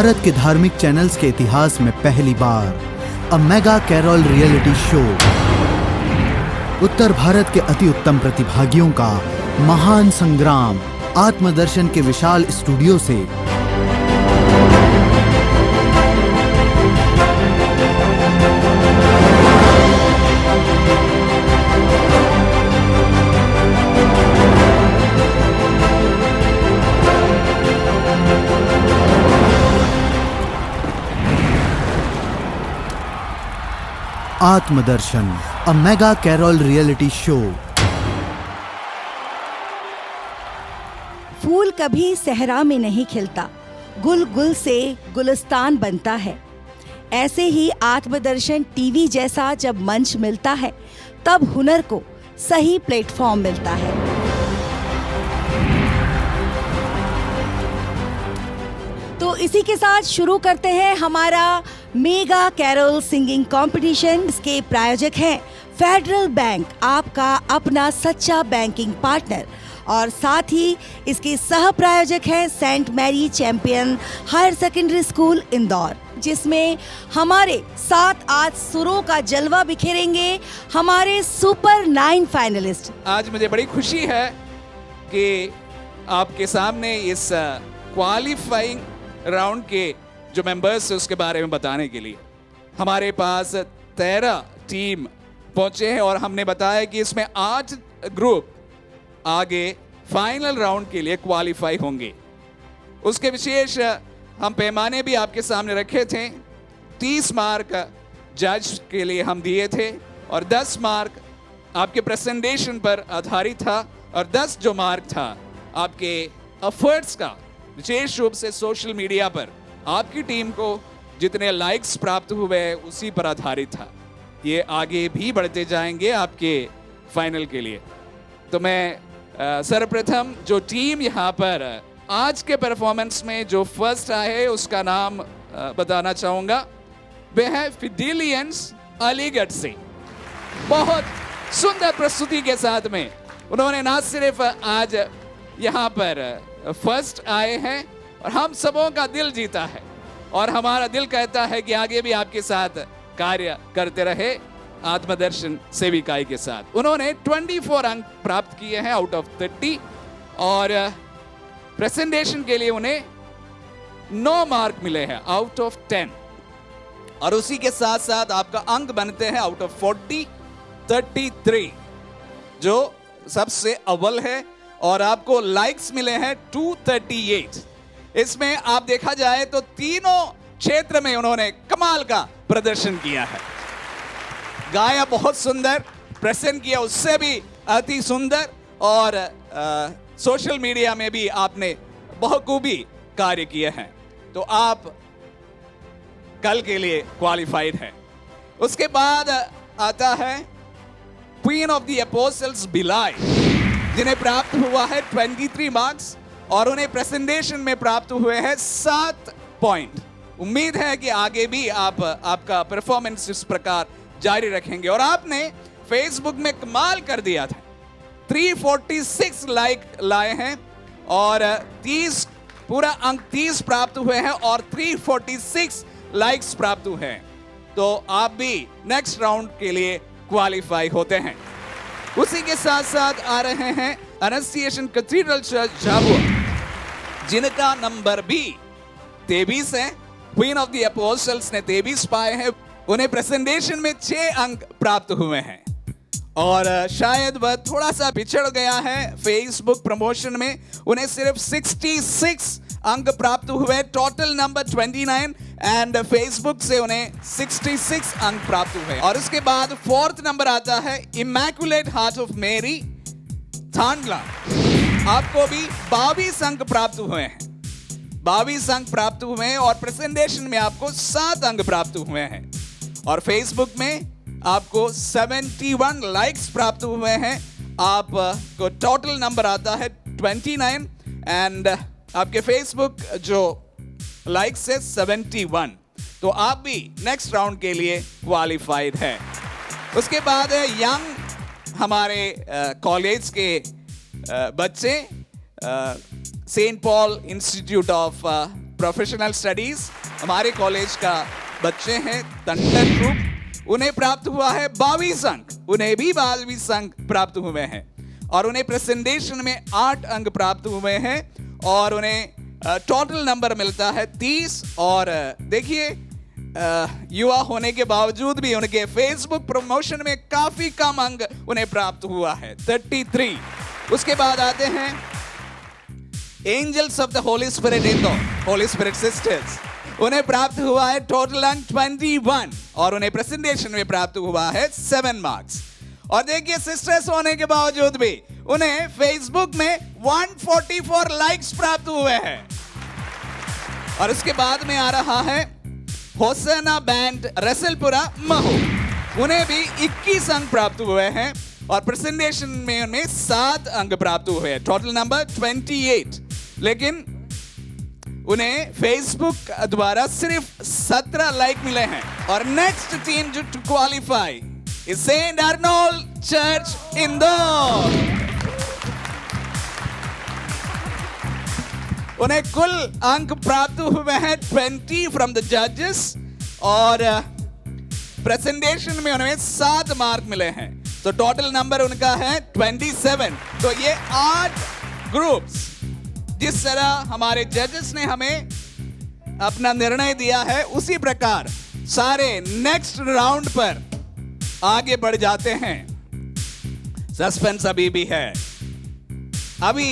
भारत के धार्मिक चैनल्स के इतिहास में पहली बार a mega carol reality show. उत्तर भारत के अति उत्तम प्रतिभागियों का महान संग्राम आत्मदर्शन के विशाल स्टूडियो से Atmadarshan a mega carol reality show. फूल कभी सहरा में नहीं खिलता, गुल गुल से गुलिस्तान बनता है। ऐसे ही आत्मदर्शन टीवी जैसा जब मंच मिलता है तब हुनर को सही प्लेटफॉर्म मिलता है। तो इसी के साथ शुरू करते हैं हमारा मेगा कैरोल सिंगिंग कंपटीशन। इसके प्रायोजक हैं फेडरल बैंक, आपका अपना सच्चा बैंकिंग पार्टनर, और साथ ही इसके सह प्रायोजक हैं Saint Mary champion higher secondary school Indore, जिसमें हमारे 7-8 सुरों का जलवा बिखेरेंगे हमारे सुपर 9 फाइनलिस्ट। आज मुझे बड़ी खुशी है कि आपके सामने इस क्वालिफाइंग राउंड के जो मेंबर्स हैं उसके बारे में बताने के लिए हमारे पास 13 टीम पहुंचे हैं और हमने बताया कि इसमें 8 ग्रुप आगे फाइनल राउंड के लिए क्वालिफाई होंगे। उसके विशेष हम पैमाने भी आपके सामने रखे थे। 30 मार्क जज के लिए हम दिए थे और 10 मार्क आपके प्रेजेंटेशन पर आधारित था और 10 जो मार्क था आपके एफर्ट्स का, विशेष रूप से सोशल मीडिया पर आपकी टीम को जितने लाइक्स प्राप्त हुए उसी पर आधारित था। ये आगे भी बढ़ते जाएंगे आपके फाइनल के लिए। तो मैं सर्वप्रथम जो टीम यहाँ पर आज के परफॉर्मेंस में जो फर्स्ट आए उसका नाम बताना चाहूँगा। वे है फिडेलियंस अलीगढ़ से। बहुत सुंदर प्रस्तुति के साथ में उन्होंने ना सिर्फ आज यहाँ पर फर्स्ट आए हैं और हम सबों का दिल जीता है और हमारा दिल कहता है कि आगे भी आपके साथ कार्य करते रहे आत्मदर्शन सेविकाई के साथ। उन्होंने 24 अंक प्राप्त किए हैं आउट ऑफ 30 और प्रेजेंटेशन के लिए उन्हें 9 मार्क मिले हैं आउट ऑफ 10 और उसी के साथ साथ आपका अंक बनते हैं आउट ऑफ 40 33 जो सबसे अव्वल है और आपको लाइक्स मिले हैं 238। इसमें आप देखा जाए तो तीनों क्षेत्र में उन्होंने कमाल का प्रदर्शन किया है। गाया बहुत सुंदर, प्रेजेंट किया उससे भी अति सुंदर और सोशल मीडिया में भी आपने बखूबी कार्य किए हैं। तो आप कल के लिए क्वालिफाइड हैं। उसके बाद आता है क्वीन ऑफ द अपोस्टल्स बिलाई, जिन्हें प्राप्त हुआ है 23 मार्क्स और उन्हें प्रेजेंटेशन में प्राप्त हुए हैं 7 पॉइंट। उम्मीद है कि आगे भी आपका परफॉर्मेंस इस प्रकार जारी रखेंगे और आपने फेसबुक में कमाल कर दिया था। 346 लाइक लाए हैं और 30 पूरा अंक 30 प्राप्त हुए हैं और 346 लाइक्स प्राप्त हुए हैं। तो आप भी नेक्स्ट राउंड के लिए क्वालिफाई होते हैं। उसी के साथ साथ आ रहे हैं एनोसिएशन कैथेड्रल चर्च झाबुआ, जिनका नंबर भी 23 है। क्वीन ऑफ द अपोस्टल्स ने 23 पाए हैं। उन्हें प्रेजेंटेशन में 6 अंक प्राप्त हुए हैं और शायद वह थोड़ा सा पिछड़ गया है फेसबुक प्रमोशन में। उन्हें सिर्फ 66 अंक प्राप्त हुए, टोटल नंबर 29 एंड फेसबुक से उन्हें 66 अंक प्राप्त हुए। और उसके बाद 4th नंबर आता है immaculate heart of Mary Thandla. आपको भी 22 अंक प्राप्त हुए हैं, 22 अंक प्राप्त हुए हैं और प्रेजेंटेशन में आपको 7 अंक प्राप्त हुए हैं और फेसबुक में आपको 71 लाइक्स प्राप्त हुए हैं। आपको टोटल नंबर आता है 29 एंड आपके फेसबुक जो लाइक्स है 71। तो आप भी नेक्स्ट राउंड के लिए क्वालिफाइड है। उसके बाद है यंग हमारे कॉलेज के बच्चे Saint Paul institute of professional studies हमारे कॉलेज का बच्चे हैं टंडन ग्रुप, उन्हें प्राप्त हुआ है 22 अंक, उन्हें भी 22 अंक प्राप्त हुए हैं और उन्हें प्रेजेंटेशन में 8 अंक प्राप्त हुए हैं और उन्हें टोटल नंबर मिलता है 30। और देखिए युवा होने के बावजूद भी उनके फेसबुक प्रमोशन में काफी कम अंक उन्हें प्राप्त हुआ है 33। उसके बाद आते हैं angels of the Holy Spirit Indore, Holy Spirit sisters, उन्हें प्राप्त हुआ है टोटल अंक 21 और उन्हें प्रेजेंटेशन में प्राप्त हुआ है 7 मार्क्स। और देखिए सिस्टर्स होने के बावजूद भी उन्हें फेसबुक में 144 लाइक्स प्राप्त हुए हैं। और उसके बाद में आ रहा है होसना बैंड रसलपुरा महू, उन्हें भी 21 अंक प्राप्त हुए हैं और प्रेजेंटेशन में उन्हें 7 अंक प्राप्त हुए हैं, टोटल नंबर 28। लेकिन उन्हें फेसबुक द्वारा सिर्फ 17 लाइक मिले हैं। और नेक्स्ट टीम जो to qualify is Saint Arnold church Indore, उन्हें कुल अंक प्राप्त हुए हैं 20 फ्रॉम द जजेस और प्रेजेंटेशन में उन्हें 7 मार्क मिले हैं, तो टोटल नंबर उनका है 27। तो ये 8 ग्रुप्स, जिस तरह हमारे जजेस ने हमें अपना निर्णय दिया है उसी प्रकार सारे नेक्स्ट राउंड पर आगे बढ़ जाते हैं। सस्पेंस अभी भी है। अभी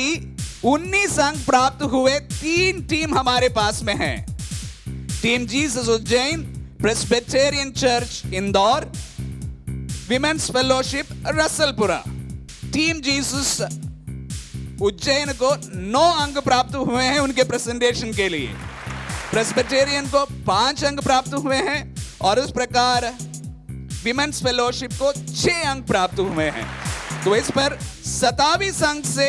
19 अंक प्राप्त हुए 3 टीम हमारे पास में हैं। Team Jesus Ujjain, Presbyterian church Indore, women's fellowship Rasalpura. Team Jesus Ujjain को 9 अंक प्राप्त हुए हैं उनके प्रेजेंटेशन के लिए, प्रेस्बिटेरियन को 5 अंक प्राप्त हुए हैं और उस प्रकार विमेंस फेलोशिप को 6 अंक प्राप्त हुए हैं। तो इस पर 27 अंक से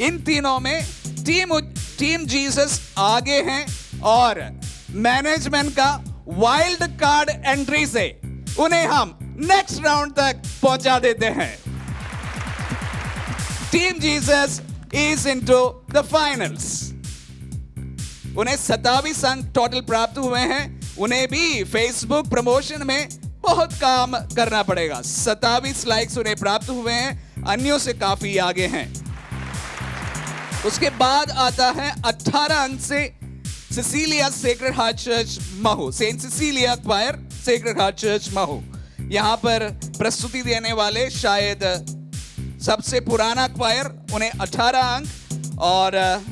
इन तीनों में टीम जीसस आगे हैं और मैनेजमेंट का वाइल्ड कार्ड एंट्री से उन्हें हम नेक्स्ट राउंड तक पहुंचा देते हैं। Team Jesus is into the finals. उन्हें 27 अंक टोटल प्राप्त हुए हैं। उन्हें भी फेसबुक प्रमोशन में बहुत काम करना पड़ेगा। 27 लाइक्स उन्हें प्राप्त हुए हैं, अन्यों से काफी आगे हैं। उसके बाद आता है 18 अंक से Cecilia sacred heart church Mhow, Saint Cecilia choir sacred heart church Mhow. यहां पर प्रस्तुति देने वाले शायद सबसे पुराना क्वायर, उन्हें 18 अंक और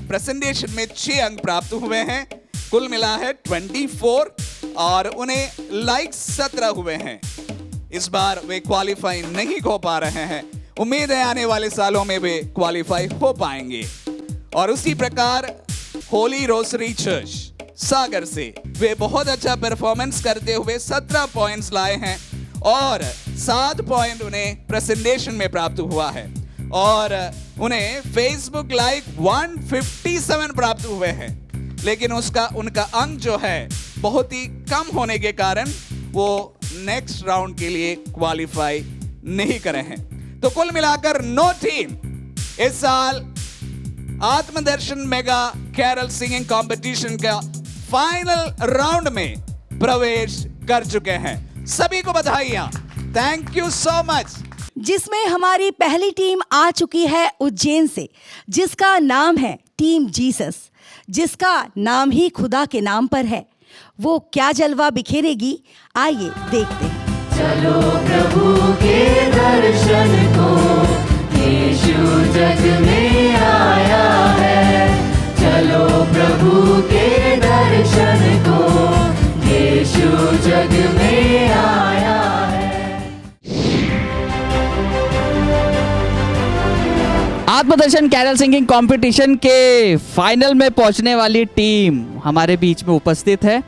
प्रेजेंटेशन में 6 अंक प्राप्त हुए हैं। कुल मिला है 24 और उन्हें लाइक्स 17 हुए हैं। इस बार वे क्वालिफाई नहीं हो पा रहे हैं, उम्मीद है आने वाले सालों में वे क्वालिफाई हो पाएंगे। और उसी प्रकार होली रोसरी चर्च सागर से वे बहुत अच्छा परफॉर्मेंस करते हुए 17 पॉइंट्स लाए हैं और 7 पॉइंट उन्हें प्रेजेंटेशन में प्राप्त हुआ है और उन्हें फेसबुक लाइक 157 प्राप्त हुए हैं। लेकिन उनका अंक जो है बहुत ही कम होने के कारण वो नेक्स्ट राउंड के लिए क्वालिफाई नहीं करे हैं। तो कुल मिलाकर 9 टीम इस साल आत्मदर्शन मेगा कैरल सिंगिंग कंपटीशन का फाइनल राउंड में प्रवेश कर चुके हैं। सभी को बधाइयां, थैंक यू सो मच। जिसमें हमारी पहली टीम आ चुकी है उज्जैन से, जिसका नाम है टीम जीसस, जिसका नाम ही खुदा के नाम पर है। वो क्या जलवा बिखेरेगी, आइए देखते हैं। चलो प्रभु के दर्शन को, यीशु जग में आया है। चलो प्रभु के दर्शन को, यीशु जग में आया है। आत्मदर्शन कैरल सिंगिंग कंपटीशन के फाइनल में पहुंचने वाली टीम हमारे बीच में उपस्थित है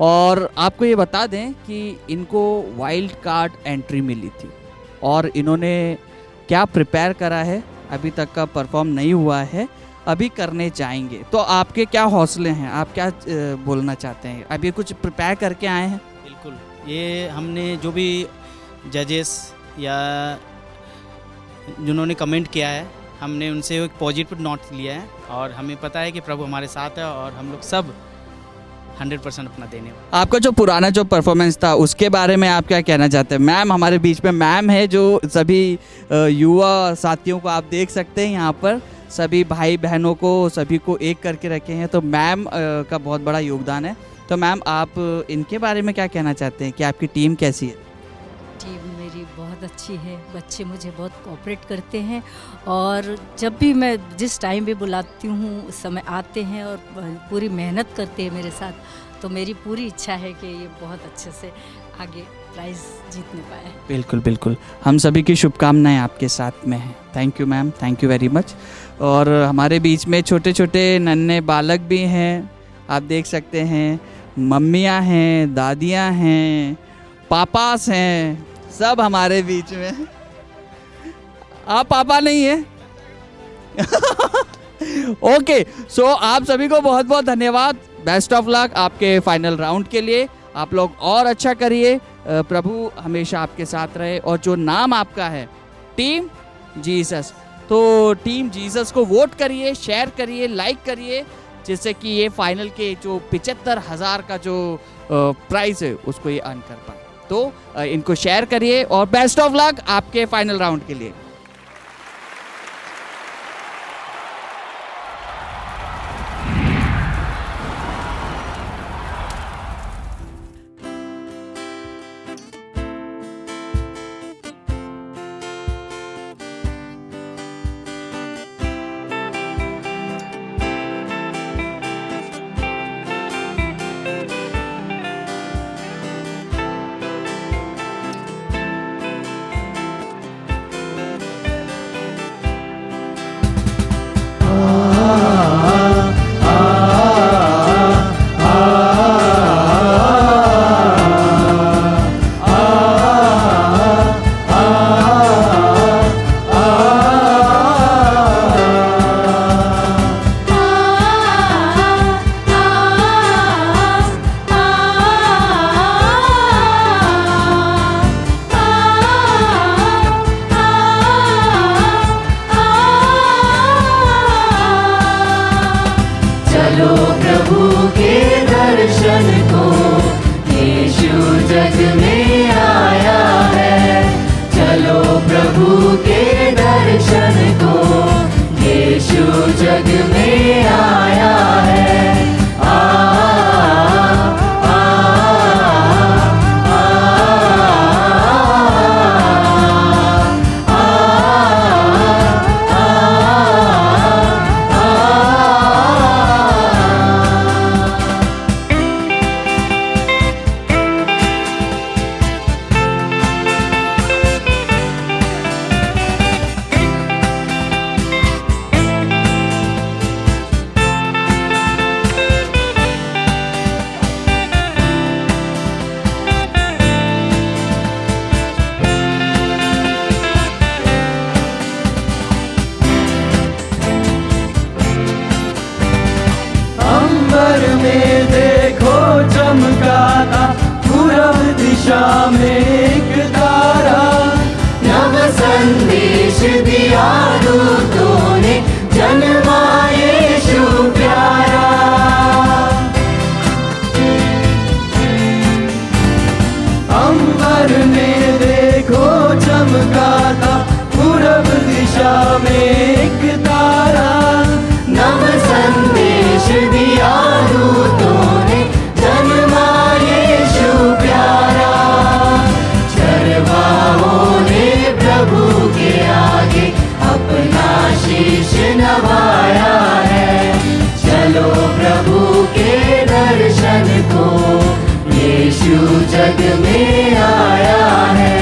और आपको ये बता दें कि इनको वाइल्ड कार्ड एंट्री मिली थी और इन्होंने क्या प्रिपेयर करा है, अभी तक का परफॉर्म नहीं हुआ है, अभी करने जाएंगे। तो आपके क्या हौसले हैं, आप क्या बोलना चाहते हैं? अभी कुछ प्रिपेयर करके आए हैं? बिल्कुल, ये हमने जो भी जजेस या जिन्होंने कमेंट किया है, हमने उनसे एक पॉजिटिव नोट लिया है और हमें पता है कि प्रभु हमारे साथ है और हम लोग सब 100% अपना देने वाले। आपका जो पुराना जो परफॉर्मेंस था उसके बारे में आप क्या कहना चाहते हैं? मैम हमारे बीच में मैम है जो सभी युवा साथियों को आप देख सकते हैं यहाँ पर, सभी भाई बहनों को सभी को एक करके रखे हैं, तो मैम का बहुत बड़ा योगदान है। तो मैम आप इनके बारे में क्या कहना चाहते हैं कि आपकी टीम कैसी है? टीम मेरी बहुत अच्छी है, बच्चे मुझे बहुत कोऑपरेट करते हैं और जब भी मैं जिस टाइम भी बुलाती हूँ उस समय आते हैं और पूरी मेहनत करते हैं मेरे साथ। तो मेरी पूरी इच्छा है कि ये बहुत अच्छे से आगे प्राइज़ जीतने पाए। बिल्कुल बिल्कुल, हम सभी की शुभकामनाएं आपके साथ में हैं। Thank you ma'am, thank you very much. और हमारे बीच में छोटे छोटे नन्हे बालक भी हैं, आप देख सकते हैं, मम्मियाँ हैं, दादियाँ हैं, पापास हैं, सब हमारे बीच में। आप पापा नहीं है? ओके, सो आप सभी को बहुत बहुत धन्यवाद। बेस्ट ऑफ लक आपके फाइनल राउंड के लिए। आप लोग और अच्छा करिए, प्रभु हमेशा आपके साथ रहे। और जो नाम आपका है टीम जीसस, तो टीम जीसस को वोट करिए, शेयर करिए, लाइक करिए, जिससे कि ये फाइनल के जो 75,000 का जो प्राइस है उसको ये अर्न कर पाए। तो इनको शेयर करिए और बेस्ट ऑफ लक आपके फाइनल राउंड के लिए। चलो प्रभु के दर्शन को, यीशु जग में आया है। चलो प्रभु के दर्शन को, यीशु जग में आया है। अंबर में देखो चमकाता, पूरब दिशा में एक तारा। नव संदेश दिया दूतों ने, जन्मा यीशु प्यारा। अंबर में देखो चमकाता, पूरब दिशा में एक तारा। नव संदेश दिया दूतों ने, जन्मा यीशु प्यारा। चरवाहों ने प्रभु के आगे अपना शीश नवाया है। चलो प्रभु के दर्शन को, यीशु जग में आया है।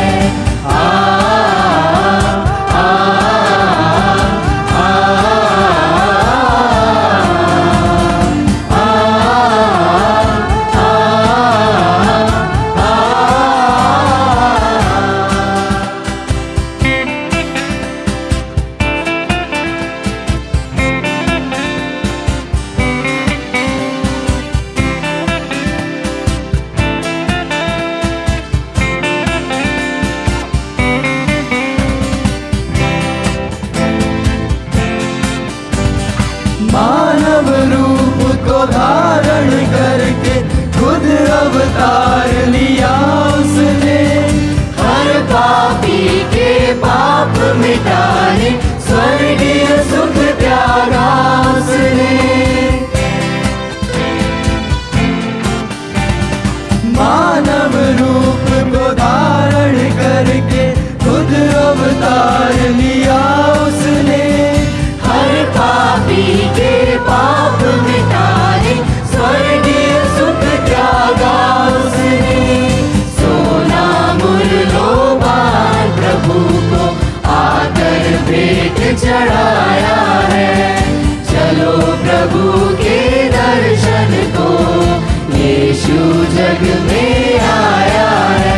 स्वर्गीय सुख त्यागा उसने। मानव रूप को धारण करके खुद अवतार लिया उसने। हर पापी के पाप मिटाने स्वर्गीय सुख त्यागा उसने। सोना मूल्यवान प्रभु को आकर भेंट चढ़ाया है। चलो प्रभु के दर्शन को यीशु जग में आया है।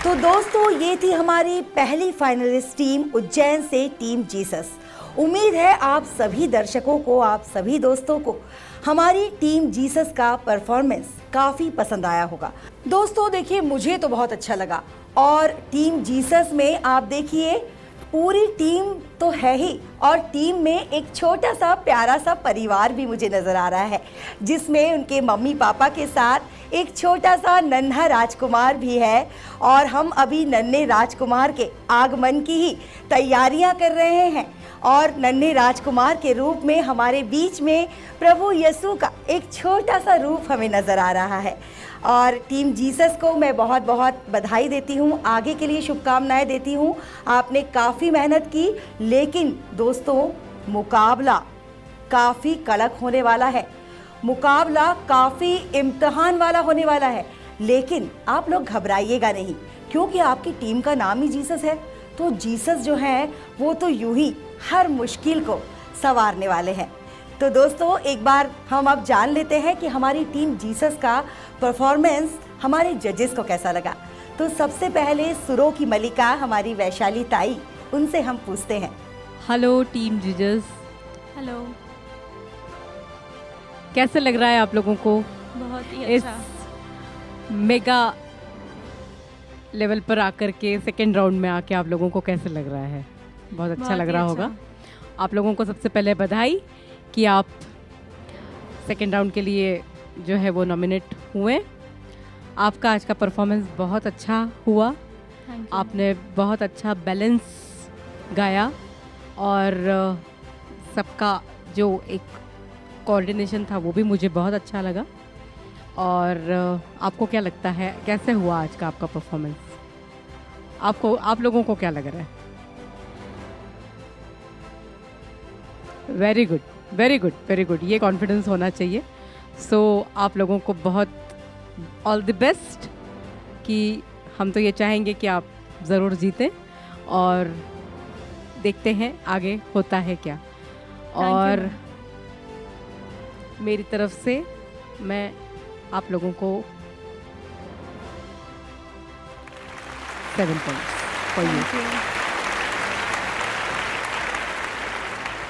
तो दोस्तों ये थी हमारी पहली फाइनलिस्ट टीम उज्जैन से टीम जीसस। उम्मीद है आप सभी दर्शकों को, आप सभी दोस्तों को हमारी टीम जीसस का परफॉर्मेंस काफ़ी पसंद आया होगा। दोस्तों देखिए मुझे तो बहुत अच्छा लगा और टीम जीसस में आप देखिए पूरी टीम तो है ही और टीम में एक छोटा सा प्यारा सा परिवार भी मुझे नज़र आ रहा है, जिसमें उनके मम्मी पापा के साथ एक छोटा सा नन्हा राजकुमार भी है। और हम अभी नन्हे राजकुमार के आगमन की ही तैयारियां कर रहे हैं और नन्हे राजकुमार के रूप में हमारे बीच में प्रभु यीशु का एक छोटा सा रूप हमें नज़र आ रहा है। और टीम जीसस को मैं बहुत बहुत बधाई देती हूँ, आगे के लिए शुभकामनाएं देती हूँ। आपने काफ़ी मेहनत की, लेकिन दोस्तों मुकाबला काफ़ी कड़क होने वाला है, मुकाबला काफ़ी इम्तिहान वाला होने वाला है। लेकिन आप लोग घबराइएगा नहीं, क्योंकि आपकी टीम का नाम ही जीसस है। तो जीसस जो हैं वो तो यूं ही हर मुश्किल को संवारने वाले हैं। तो दोस्तों एक बार हम अब जान लेते हैं कि हमारी टीम जीसस का परफॉर्मेंस हमारे जजेस को कैसा लगा। तो सबसे पहले सुरों की मलिका हमारी वैशाली ताई, उनसे हम पूछते हैं। हेलो टीम जजेस। हेलो। कैसे लग रहा है आप लोगों को बहुत ही इस अच्छा। मेगा लेवल पर आकर के सेकेंड राउंड में आके आप लोगों को कैसे लग रहा है? बहुत अच्छा बहुत लग ही रहा अच्छा। होगा। आप लोगों को सबसे पहले बधाई कि आप सेकेंड राउंड के लिए जो है वो नॉमिनेट हुए। आपका आज का परफॉर्मेंस बहुत अच्छा हुआ, थैंक यू। आपने बहुत अच्छा बैलेंस गाया और सबका जो एक कोऑर्डिनेशन था वो भी मुझे बहुत अच्छा लगा। और आपको क्या लगता है कैसे हुआ आज का आपका परफॉर्मेंस? आप लोगों को क्या लग रहा है? Very good, very good, very good. ये कॉन्फिडेंस होना चाहिए। सो आप लोगों को बहुत ऑल द बेस्ट। कि हम तो ये चाहेंगे कि आप ज़रूर जीतें और देखते हैं आगे होता है क्या। और मेरी तरफ से मैं आप लोगों को 7 पॉइंट्स फॉर यू।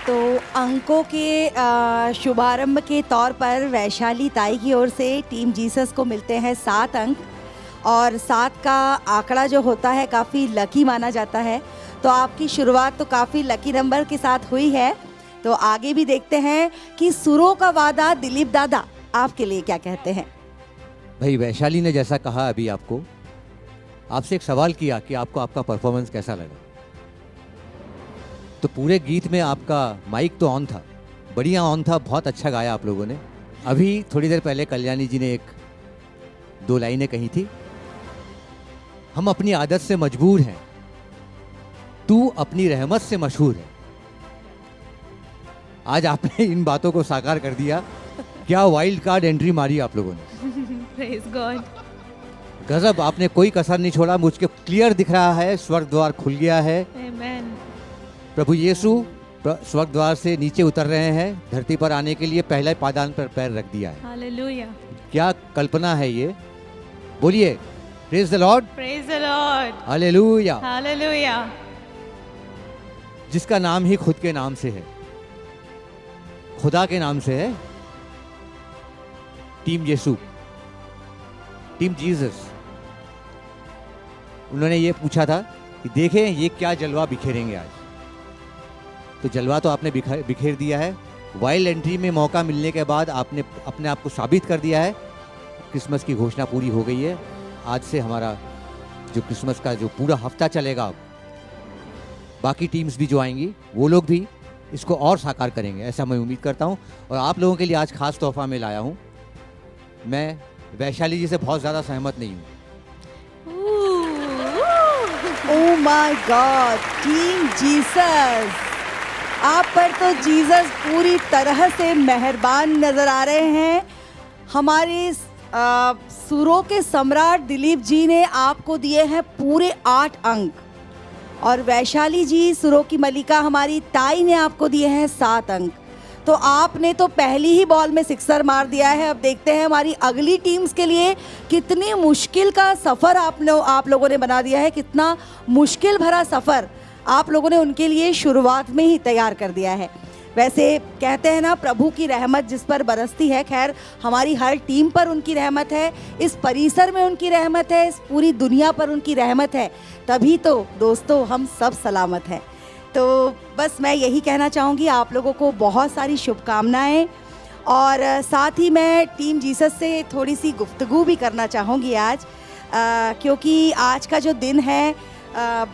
तो अंकों के शुभारंभ के तौर पर वैशाली ताई की ओर से टीम जीसस को मिलते हैं 7 अंक। और 7 का आंकड़ा जो होता है काफ़ी लकी माना जाता है। तो आपकी शुरुआत तो काफ़ी लकी नंबर के साथ हुई है। तो आगे भी देखते हैं कि सुरों का वादा दिलीप दादा आपके लिए क्या कहते हैं। भाई वैशाली ने जैसा कहा अभी आपको, आपसे एक सवाल किया कि आपको आपका परफॉर्मेंस कैसा लगा। तो पूरे गीत में आपका माइक तो ऑन था, बढ़िया ऑन था, बहुत अच्छा गाया आप लोगों ने। अभी थोड़ी देर पहले कल्याणी जी ने 1-2 लाइनें कही थी, हम अपनी आदत से मजबूर हैं, तू अपनी रहमत से मशहूर है। आज आपने इन बातों को साकार कर दिया। क्या वाइल्ड कार्ड एंट्री मारी आप लोगों ने। Praise God. गजब, आपने कोई कसर नहीं छोड़ा। मुझको क्लियर दिख रहा है स्वर्ग द्वार खुल गया है। Amen. प्रभु यीशु स्वर्ग द्वार से नीचे उतर रहे हैं, धरती पर आने के लिए पहले पायदान पर पैर रख दिया है। Hallelujah. क्या कल्पना है ये, बोलिए praise the Lord, Praise the Lord. Hallelujah. Hallelujah. जिसका नाम ही खुद के नाम से है, खुदा के नाम से है, टीम यीशु, टीम जीसस। उन्होंने ये पूछा था कि देखें ये क्या जलवा बिखेरेंगे आज, तो जलवा तो आपने बिखेर दिया है। वाइल्ड एंट्री में मौका मिलने के बाद आपने अपने आप को साबित कर दिया है। क्रिसमस की घोषणा पूरी हो गई है। आज से हमारा जो क्रिसमस का जो पूरा हफ्ता चलेगा, बाकी टीम्स भी जो आएंगी वो लोग भी इसको और साकार करेंगे, ऐसा मैं उम्मीद करता हूँ। और आप लोगों के लिए आज खास तोहफा मैं लाया हूँ। मैं वैशाली जी से बहुत ज़्यादा सहमत नहीं हूँ। Oh my God, team Jesus, आप पर तो जीसस पूरी तरह से मेहरबान नजर आ रहे हैं। हमारे सुरों के सम्राट दिलीप जी ने आपको दिए हैं पूरे 8 अंक, और वैशाली जी सुरों की मलिका हमारी ताई ने आपको दिए हैं 7 अंक। तो आपने तो पहली ही बॉल में सिक्सर मार दिया है। अब देखते हैं हमारी अगली टीम्स के लिए कितनी मुश्किल का सफ़र आप लोगों ने बना दिया है, कितना मुश्किल भरा सफ़र आप लोगों ने उनके लिए शुरुआत में ही तैयार कर दिया है। वैसे कहते हैं ना, प्रभु की रहमत जिस पर बरसती है, खैर हमारी हर टीम पर उनकी रहमत है, इस परिसर में उनकी रहमत है, इस पूरी दुनिया पर उनकी रहमत है, तभी तो दोस्तों हम सब सलामत हैं। तो बस मैं यही कहना चाहूँगी, आप लोगों को बहुत सारी शुभकामनाएं, और साथ ही मैं टीम जीसस से थोड़ी सी गुफ्तगू भी करना चाहूँगी आज, क्योंकि आज का जो दिन है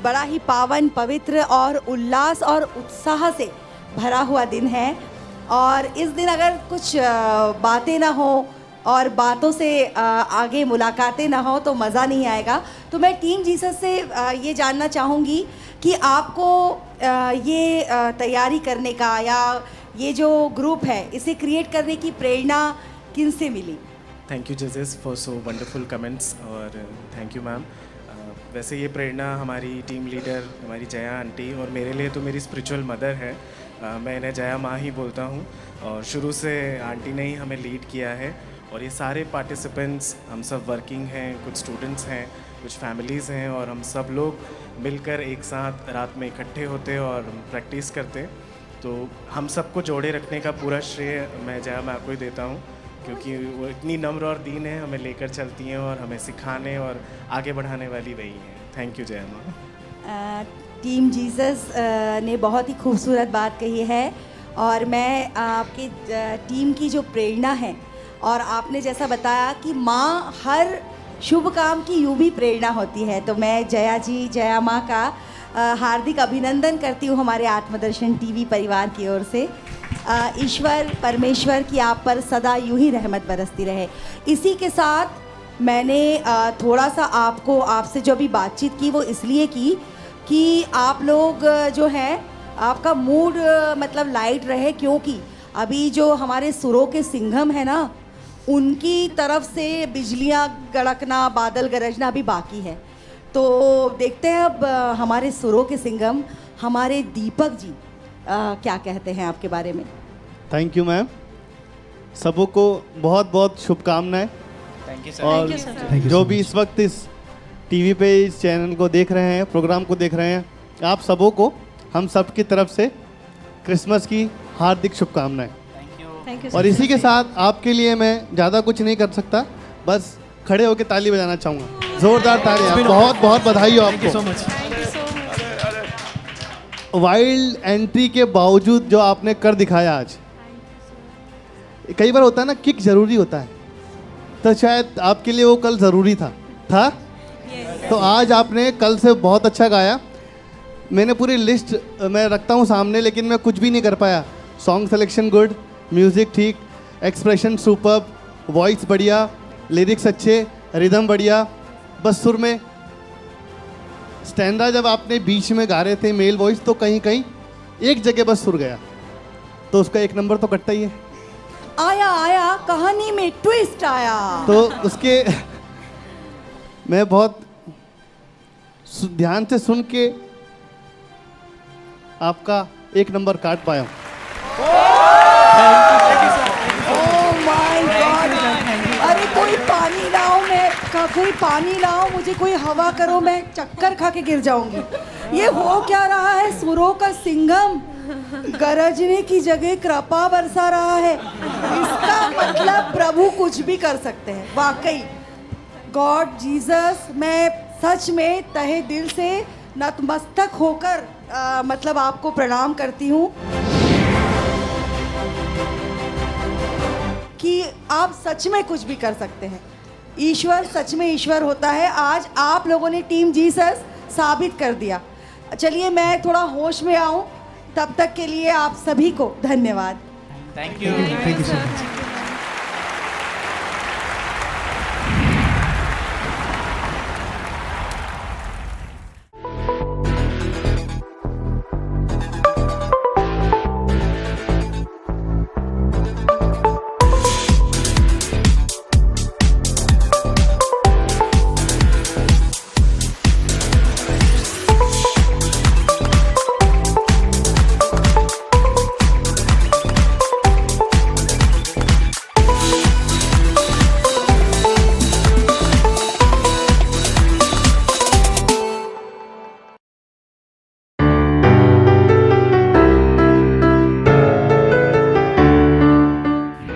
बड़ा ही पावन, पवित्र और उल्लास और उत्साह से भरा हुआ दिन है। और इस दिन अगर कुछ बातें ना हो और बातों से आगे मुलाकातें ना हो तो मज़ा नहीं आएगा। तो मैं टीम जीसस से ये जानना चाहूँगी कि आपको ये तैयारी करने का या ये जो ग्रुप है इसे क्रिएट करने की प्रेरणा किन से मिली? Thank you Jesus for so wonderful comments, और थैंक यू मैम। वैसे ये प्रेरणा हमारी टीम लीडर हमारी जया आंटी, और मेरे लिए तो मेरी स्पिरिचुअल मदर है। मैं इन्हें जया माँ ही बोलता हूँ, और शुरू से आंटी ने ही हमें लीड किया है। और ये सारे पार्टिसिपेंट्स, हम सब वर्किंग हैं, कुछ स्टूडेंट्स हैं, कुछ फैमिलीज़ हैं, और हम सब लोग मिलकर एक साथ रात में इकट्ठे होते और प्रैक्टिस करते। तो हम सबको जोड़े रखने का पूरा श्रेय मैं जया माँ को ही देता हूँ, क्योंकि वो इतनी नम्र और दीन है, हमें लेकर चलती हैं और हमें सिखाने और आगे बढ़ाने वाली वही हैं। थैंक यू जया माँ। टीम जीसस ने बहुत ही खूबसूरत बात कही है, और मैं आपकी टीम की जो प्रेरणा है, और आपने जैसा बताया कि माँ हर शुभ काम की यूँ भी प्रेरणा होती है, तो मैं जया माँ का हार्दिक अभिनंदन करती हूँ हमारे आत्मदर्शन टीवी परिवार की ओर से। ईश्वर परमेश्वर की आप पर सदा यूं ही रहमत बरसती रहे। इसी के साथ मैंने थोड़ा सा आपसे जो भी बातचीत की वो इसलिए की कि आप लोग जो हैं, आपका मूड मतलब लाइट रहे, क्योंकि अभी जो हमारे सुरों के सिंघम है ना, उनकी तरफ से बिजलियां गड़कना, बादल गरजना अभी बाकी है। तो देखते हैं अब हमारे सुरों के सिंघम हमारे दीपक जी क्या कहते हैं आपके बारे में। थैंक यू मैम, सबों को बहुत बहुत शुभकामनाएं। थैंक यू और जो भी इस वक्त इस टीवी पे इस चैनल को देख रहे हैं, प्रोग्राम को देख रहे हैं, आप सबों को हम सब की तरफ से क्रिसमस की हार्दिक शुभकामनाएं। Thank you. और इसी के साथ आपके लिए मैं ज़्यादा कुछ नहीं कर सकता, बस खड़े होकर ताली बजाना चाहूँगा, जोरदार तालियां। बहुत बहुत बधाई हो आपको। वाइल्ड एंट्री के बावजूद जो आपने कर दिखाया आज, कई बार होता है ना किक जरूरी होता है, तो शायद आपके लिए वो कल ज़रूरी था। तो आज आपने कल से बहुत अच्छा गाया। मैंने पूरी लिस्ट मैं रखता हूँ सामने, लेकिन मैं कुछ भी नहीं कर पाया। सॉन्ग सिलेक्शन गुड, म्यूज़िक ठीक, एक्सप्रेशन सुपर्ब, वॉइस बढ़िया, लिरिक्स अच्छे, रिदम बढ़िया, बस सुर में स्टैंडा जब आपने बीच में गा रहे थे मेल वॉइस, तो कहीं कहीं एक जगह बस सुर गया, तो उसका 1 नंबर तो कटता ही है। आया कहानी में ट्विस्ट आया। तो उसके मैं बहुत ध्यान से सुन के आपका 1 नंबर काट पाया हूँ। Oh my God! अरे कोई पानी लाओ, कोई पानी लाओ, मुझे कोई हवा करो, मैं चक्कर खा के गिर जाऊंगी। ये हो क्या रहा है? सुरों का सिंगम गरजने की जगह कृपा बरसा रहा है। इसका मतलब प्रभु कुछ भी कर सकते हैं। वाकई गॉड जीसस, मैं सच में तहे दिल से नतमस्तक होकर मतलब आपको प्रणाम करती हूँ कि आप सच में कुछ भी कर सकते हैं। ईश्वर सच में ईश्वर होता है। आज आप लोगों ने टीम जीसस साबित कर दिया। चलिए मैं थोड़ा होश में आऊं, तब तक के लिए आप सभी को धन्यवाद। Thank you. Thank you so much.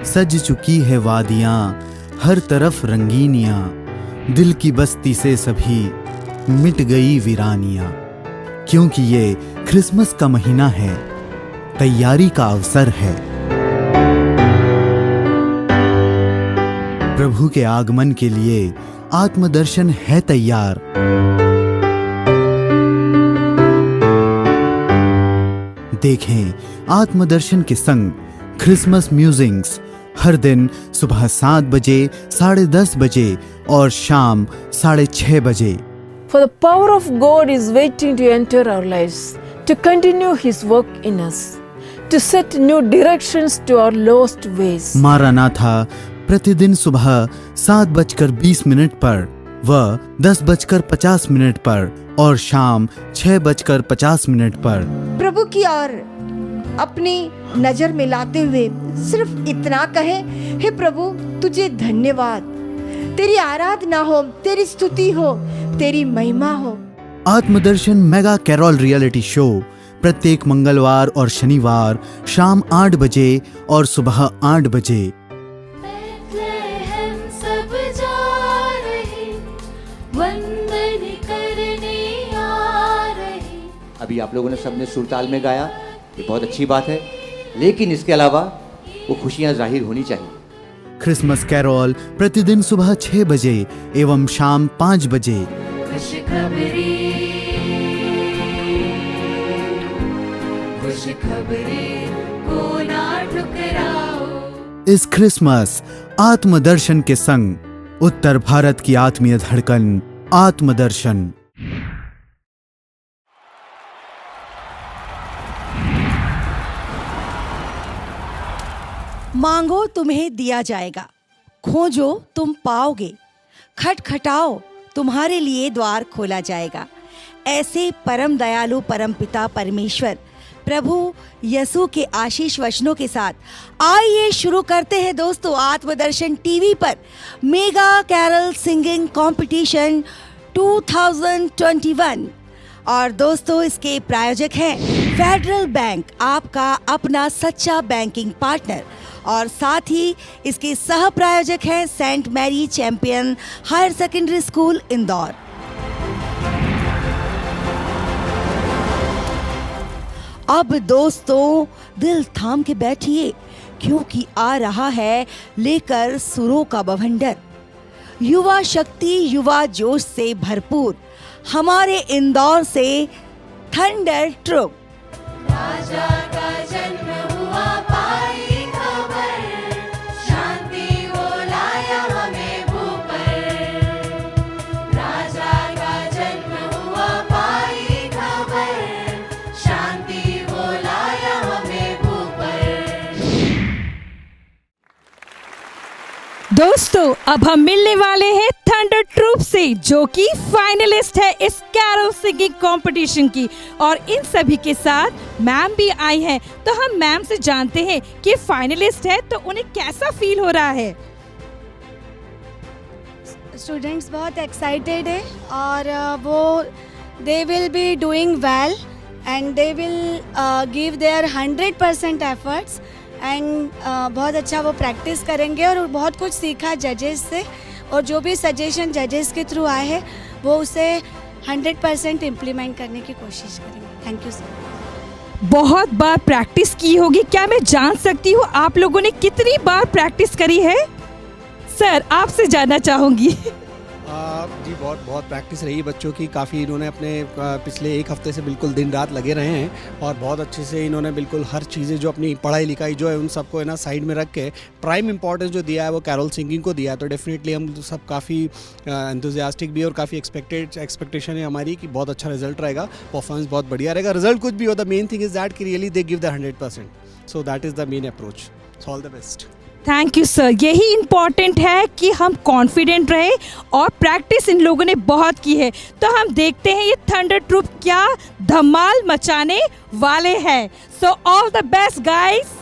सज चुकी है वादियां, हर तरफ रंगीनियां, दिल की बस्ती से सभी मिट गई वीरानियां। क्योंकि ये क्रिसमस का महीना है, तैयारी का अवसर है। प्रभु के आगमन के लिए आत्मदर्शन है तैयार। देखें आत्मदर्शन के संग क्रिसमस म्यूजिंग्स हर दिन सुबह 7 बजे, 10:30 बजे और शाम 6:30 बजे। For the power of God is waiting to enter our lives, to continue His work in us, to set new directions to our lost ways. मारानाथा प्रतिदिन सुबह 7:20 पर व 10:50 पर और शाम 6:50 पर। प्रभु की ओर अपनी नजर मिलाते हुए सिर्फ इतना कहें, हे प्रभु तुझे धन्यवाद, तेरी आराधना हो, तेरी स्तुति हो, तेरी महिमा हो। आत्मदर्शन मेगा कैरोल रियलिटी शो प्रत्येक मंगलवार और शनिवार शाम 8 बजे और सुबह 8 बजे। सब जा रहे, वंदन करने आ रहे। अभी आप लोगों ने सबने सुरताल में गाया, ये बहुत अच्छी बात है, लेकिन इसके अलावा वो खुशियां जाहिर होनी चाहिए। क्रिसमस कैरोल प्रतिदिन सुबह 6 बजे एवं शाम 5 बजे। खुशखबरी को ना ठुकराओ। इस क्रिसमस आत्मदर्शन के संग उत्तर भारत की आत्मीय धड़कन आत्मदर्शन। मांगो तुम्हें दिया जाएगा, खोजो तुम पाओगे, खटखटाओ तुम्हारे लिए द्वार खोला जाएगा। ऐसे परम दयालु परमपिता परमेश्वर प्रभु यसु के आशीष वचनों के साथ आइए शुरू करते हैं दोस्तों आत्मदर्शन टीवी पर मेगा कैरल सिंगिंग कंपटीशन 2021। और दोस्तों इसके प्रायोजक हैं फेडरल बैंक, आपका अपना सच्चा बैंकिंग पार्टनर। और साथ ही इसके सह प्रायोजक हैं Saint Mary champion higher secondary school Indore. अब दोस्तों दिल थाम के बैठिए, क्योंकि आ रहा है लेकर सुरों का बवंडर, युवा शक्ति युवा जोश से भरपूर हमारे इंदौर से थंडर ट्रुप। राजा का जन्म हुआ पाई खबर, शांति वो लाया हमें भूपर। राजा का जन्म हुआ पाई खबर, शांति वो लाया हमें भूपर। दोस्तों अब हम मिलने वाले हैं थंडर ट्रूप से, जो कि फाइनलिस्ट है इस कैरल सिंगिंग कंपटीशन की, और इन सभी के साथ मैम भी आई हैं। तो हम मैम से जानते हैं कि फाइनलिस्ट है तो उन्हें कैसा फील हो रहा है। स्टूडेंट्स बहुत एक्साइटेड है और वो they will be doing well and they will give their 100% efforts and बहुत अच्छा वो प्रैक्टिस करेंगे और बहुत कुछ सीखा जजेस से, और जो भी सजेशन जजेस के थ्रू आए हैं वो उसे 100% इम्प्लीमेंट करने की कोशिश करेंगे। Thank you sir. बहुत बार प्रैक्टिस की होगी, क्या मैं जान सकती हूँ आप लोगों ने कितनी बार प्रैक्टिस करी है? सर आपसे जानना चाहूँगी। जी बहुत प्रैक्टिस रही है बच्चों की, काफ़ी इन्होंने अपने पिछले एक हफ्ते से बिल्कुल दिन रात लगे रहे हैं और बहुत अच्छे से इन्होंने बिल्कुल हर चीज़ें जो अपनी पढ़ाई लिखाई जो है उन सबको है ना साइड में रख के प्राइम इंपॉर्टेंस जो दिया है वो कैरल सिंगिंग को दिया है। तो डेफिनेटली हम सब काफ़ी एंथुजियास्टिक भी और काफ़ी एक्सपेक्टेशन है हमारी कि बहुत अच्छा रिजल्ट रहेगा, परफॉर्मेंस बहुत बढ़िया रहेगा। रिजल्ट कुछ भी हो, the main thing is that कि really they give the 100%, so that is the main approach. So all the best. Thank you sir. यही इम्पॉर्टेंट है कि हम कॉन्फिडेंट रहे और प्रैक्टिस इन लोगों ने बहुत की है। तो हम देखते हैं ये थंडर ट्रूप क्या धमाल मचाने वाले हैं। सो ऑल द बेस्ट गाइस।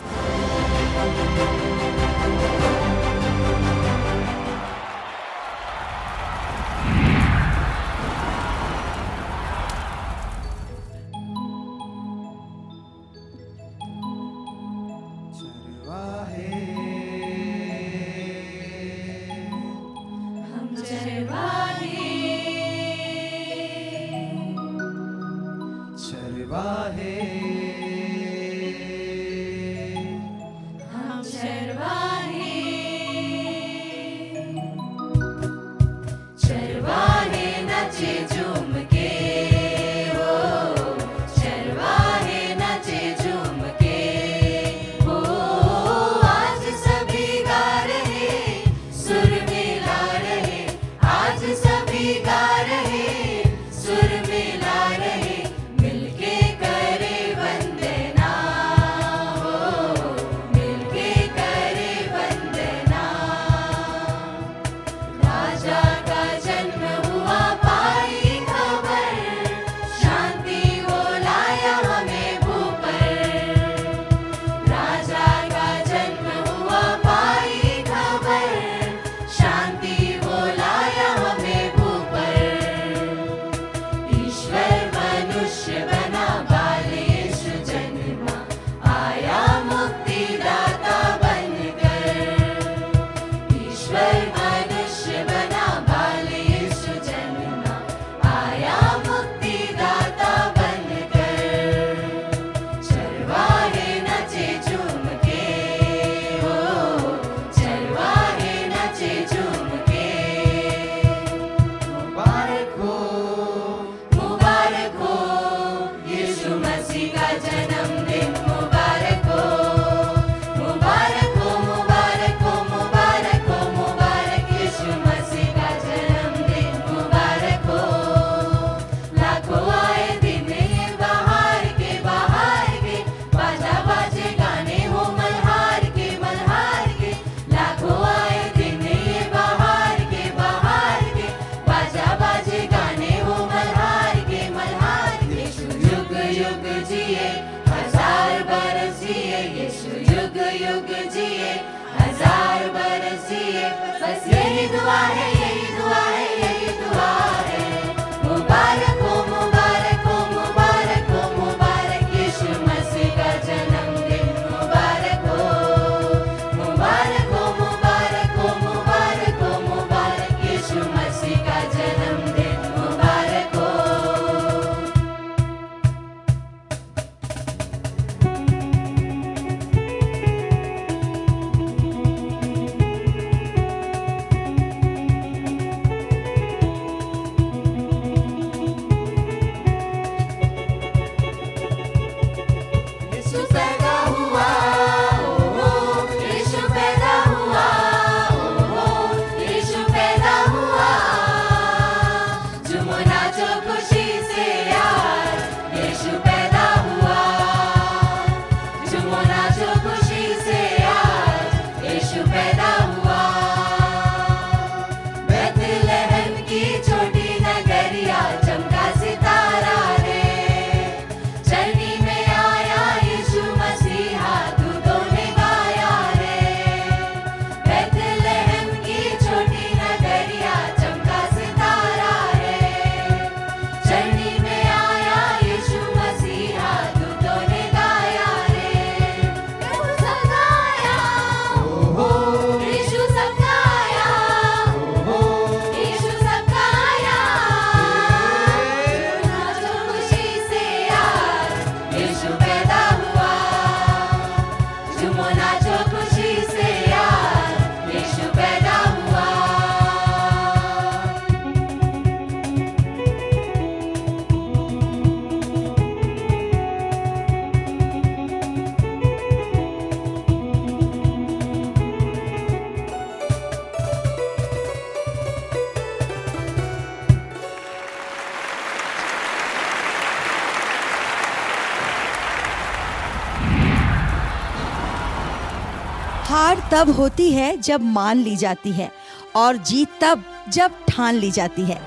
तब होती है जब मान ली जाती है और जीत तब जब ठान ली जाती है।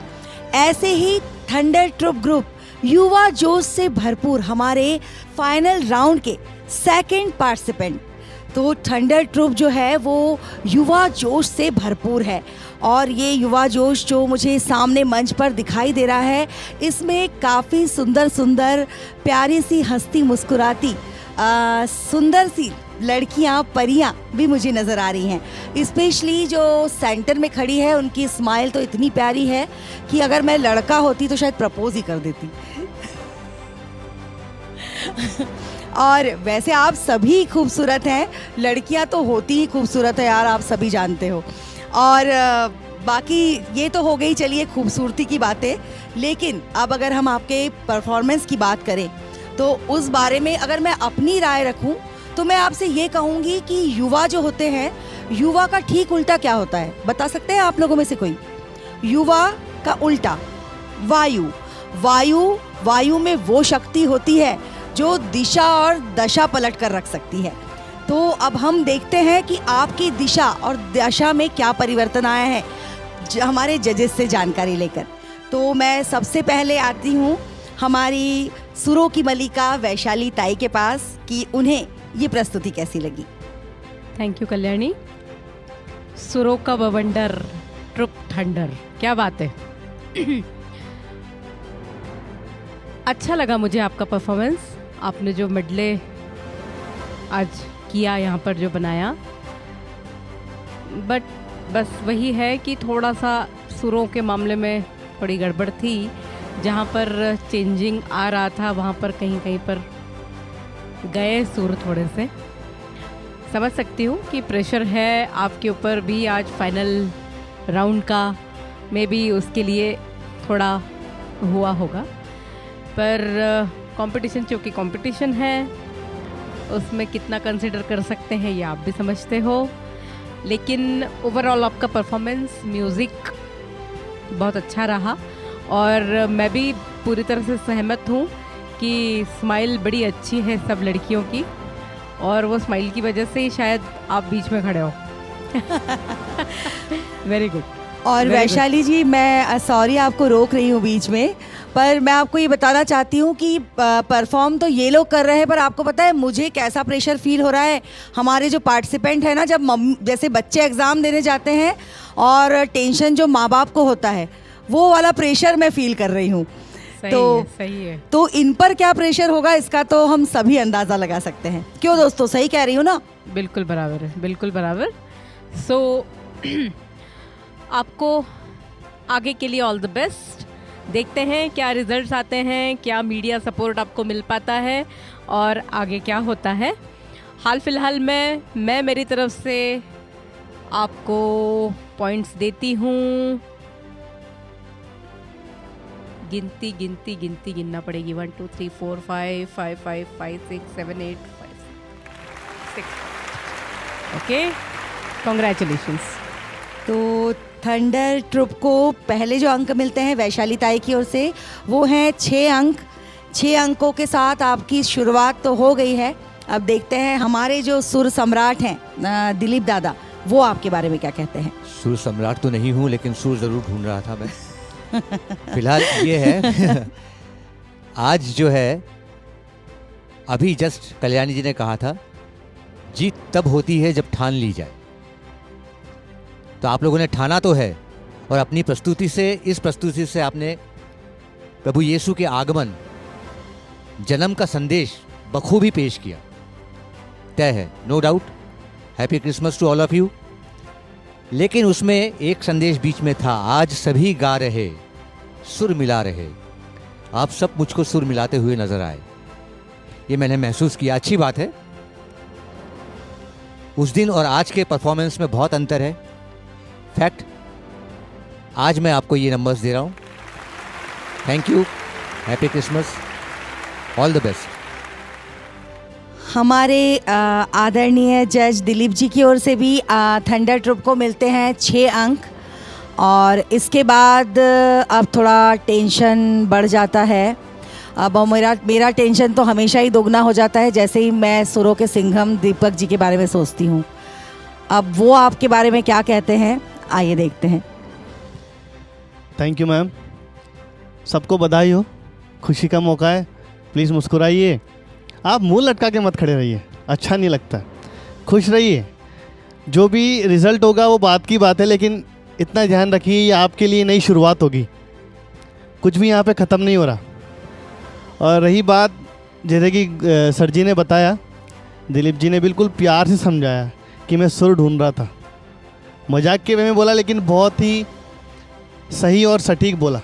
ऐसे ही थंडर ट्रूप ग्रुप युवा जोश से भरपूर हमारे फाइनल राउंड के सेकंड पार्टिसिपेंट। तो थंडर ट्रूप जो है वो युवा जोश से भरपूर है और ये युवा जोश जो मुझे सामने मंच पर दिखाई दे रहा है, इसमें काफ़ी सुंदर सुंदर प्यारी सी हंसती मुस्कुराती सुंदर सी लड़कियां परियां भी मुझे नज़र आ रही हैं। स्पेशली जो सेंटर में खड़ी है उनकी स्माइल तो इतनी प्यारी है कि अगर मैं लड़का होती तो शायद प्रपोज ही कर देती। और वैसे आप सभी खूबसूरत हैं, लड़कियां तो होती ही खूबसूरत है यार, आप सभी जानते हो। और बाकी ये तो हो गई चलिए खूबसूरती की बातें, लेकिन अब अगर हम आपके परफॉर्मेंस की बात करें तो उस बारे में अगर मैं अपनी राय रखूं तो मैं आपसे ये कहूँगी कि युवा जो होते हैं, युवा का ठीक उल्टा क्या होता है बता सकते हैं आप लोगों में से कोई? युवा का उल्टा वायु। वायु में वो शक्ति होती है जो दिशा और दशा पलट कर रख सकती है। तो अब हम देखते हैं कि आपकी दिशा और दशा में क्या परिवर्तन आया है हमारे जजेस से जानकारी लेकर। तो मैं सबसे पहले आती हूँ हमारी सुरों की मलिका वैशाली ताई के पास कि उन्हें ये प्रस्तुति कैसी लगी। Thank you Kalyani. सुरों का बवंडर ट्रूप थंडर, क्या बात है। अच्छा लगा मुझे आपका परफॉर्मेंस, आपने जो मेडले आज किया यहाँ पर जो बनाया, बट बस वही है कि थोड़ा सा सुरों के मामले में थोड़ी गड़बड़ थी। जहाँ पर चेंजिंग आ रहा था वहाँ पर कहीं पर गए सुर थोड़े से। समझ सकती हूँ कि प्रेशर है आपके ऊपर भी आज फाइनल राउंड का, मे बी उसके लिए थोड़ा हुआ होगा, पर कंपटीशन चूँकि कंपटीशन है उसमें कितना कंसिडर कर सकते हैं ये आप भी समझते हो। लेकिन ओवरऑल आपका परफॉर्मेंस, म्यूज़िक बहुत अच्छा रहा और मैं भी पूरी तरह से सहमत हूँ कि स्माइल बड़ी अच्छी है सब लड़कियों की और वो स्माइल की वजह से ही शायद आप बीच में खड़े हो। Very good. और वैशाली जी, मैं सॉरी आपको रोक रही हूँ बीच में, पर मैं आपको ये बताना चाहती हूँ कि परफॉर्म तो ये लोग कर रहे हैं, पर आपको पता है मुझे कैसा प्रेशर फील हो रहा है। हमारे जो पार्टिसिपेंट है ना, जब जैसे बच्चे एग्ज़ाम देने जाते हैं और टेंशन जो माँ बाप को होता है वो वाला प्रेशर मैं फील कर रही हूँ। सही है। तो इन पर क्या प्रेशर होगा इसका तो हम सभी अंदाज़ा लगा सकते हैं। क्यों दोस्तों, सही कह रही हूँ ना? बिल्कुल बराबर है, बिल्कुल बराबर। सो आपको आगे के लिए ऑल द बेस्ट। देखते हैं क्या रिजल्ट्स आते हैं, क्या मीडिया सपोर्ट आपको मिल पाता है और आगे क्या होता है। हाल फिलहाल में मैं मेरी तरफ से आपको पॉइंट्स देती हूँ। गिनती गिनना पड़ेगी। 1 2 3 4 5 5 5 5 6 7 8 6। Okay, congratulations. तो थंडर ट्रूप को पहले जो अंक मिलते हैं वैशाली ताई की ओर से वो हैं 6 अंक। 6 अंकों के साथ आपकी शुरुआत तो हो गई है। अब देखते हैं हमारे जो सुर सम्राट हैं दिलीप दादा, वो आपके बारे में क्या कहते हैं। सुर सम्राट तो नहीं हूँ, लेकिन सुर ज़रूर ढूंढ रहा था मैं। फिलहाल ये है आज जो है, अभी जस्ट कल्याणी जी ने कहा था जीत तब होती है जब ठान ली जाए। तो आप लोगों ने ठाना तो है और अपनी प्रस्तुति से, इस प्रस्तुति से आपने प्रभु यीशु के आगमन, जन्म का संदेश बखूबी पेश किया। तय है, no doubt. Happy Christmas to all of you. लेकिन उसमें एक संदेश बीच में था, आज सभी गा रहे, सुर मिला रहे। आप सब मुझको सुर मिलाते हुए नजर आए, ये मैंने महसूस किया। अच्छी बात है। उस दिन और आज के परफॉर्मेंस में बहुत अंतर है। फैक्ट, आज मैं आपको ये नंबर्स दे रहा हूँ। Thank you, happy Christmas, all the best. हमारे आदरणीय जज दिलीप जी की ओर से भी थंडर ट्रूप को मिलते हैं 6 अंक। और इसके बाद अब थोड़ा टेंशन बढ़ जाता है। अब मेरा टेंशन तो हमेशा ही दोगुना हो जाता है जैसे ही मैं सुरों के सिंघम दीपक जी के बारे में सोचती हूँ। अब वो आपके बारे में क्या कहते हैं, आइए देखते हैं। थैंक यू मैम, सबको बधाई हो, खुशी का मौका है, प्लीज़ मुस्कुराइए। आप मुंह लटका के मत खड़े रहिए, अच्छा नहीं लगता, खुश रहिए। जो भी रिज़ल्ट होगा वो बात की बात है, लेकिन इतना ध्यान रखिए ये आपके लिए नई शुरुआत होगी, कुछ भी यहाँ पे ख़त्म नहीं हो रहा। और रही बात, जैसे कि सर जी ने बताया, दिलीप जी ने बिल्कुल प्यार से समझाया कि मैं सुर ढूंढ रहा था, मजाक के वे में बोला लेकिन बहुत ही सही और सटीक बोला।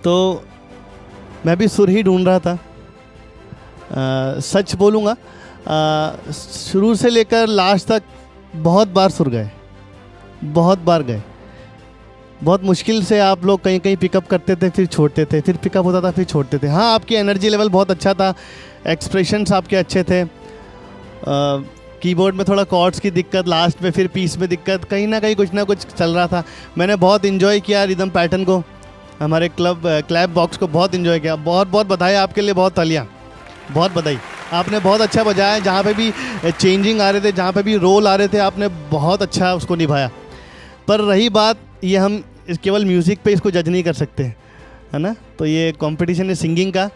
तो मैं भी सुर ही ढूंढ रहा था। सच बोलूँगा, शुरू से लेकर लास्ट तक बहुत बार सुर गए, बहुत बार गए। बहुत मुश्किल से आप लोग कहीं कहीं पिकअप करते थे, फिर छोड़ते थे, फिर पिकअप होता था, फिर छोड़ते थे। हाँ, आपकी एनर्जी लेवल बहुत अच्छा था, एक्सप्रेशंस आपके अच्छे थे। कीबोर्ड में थोड़ा कॉर्ड्स की दिक्कत, लास्ट में फिर पीस में दिक्कत, कहीं ना कहीं कुछ ना कुछ चल रहा था। मैंने बहुत इन्जॉय किया रिदम पैटर्न को, हमारे क्लैप बॉक्स को बहुत इन्जॉय किया। बहुत बहुत बधाई आपके लिए, बहुत तालियां, बहुत बधाई। आपने बहुत अच्छा बजाया, जहाँ पे भी चेंजिंग आ रहे थे, जहाँ पे भी रोल आ रहे थे, आपने बहुत अच्छा उसको निभाया। पर रही बात, ये हम केवल म्यूज़िक पे इसको जज नहीं कर सकते, है ना। तो ये कंपटीशन है सिंगिंग का,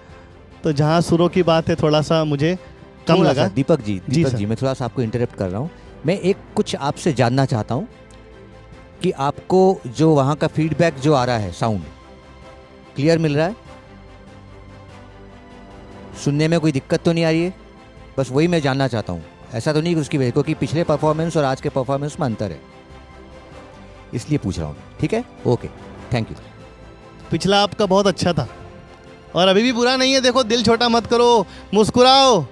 तो जहाँ सुरों की बात है थोड़ा सा मुझे कम लगा। दीपक जी मैं थोड़ा सा आपको इंटरप्ट कर रहा हूँ। मैं एक कुछ आपसे जानना चाहता हूँ कि आपको जो वहाँ का फीडबैक जो आ रहा है, साउंड क्लियर मिल रहा है, सुनने में कोई दिक्कत तो नहीं आ रही है? बस वही मैं जानना चाहता हूँ। ऐसा तो नहीं कि उसकी वजह, क्योंकि पिछले परफॉर्मेंस और आज के परफॉर्मेंस में अंतर है, इसलिए पूछ रहा हूँ। ठीक है, ओके, थैंक यू। पिछला आपका बहुत अच्छा था और अभी भी बुरा नहीं है। देखो, दिल छोटा मत करो, मुस्कुराओ,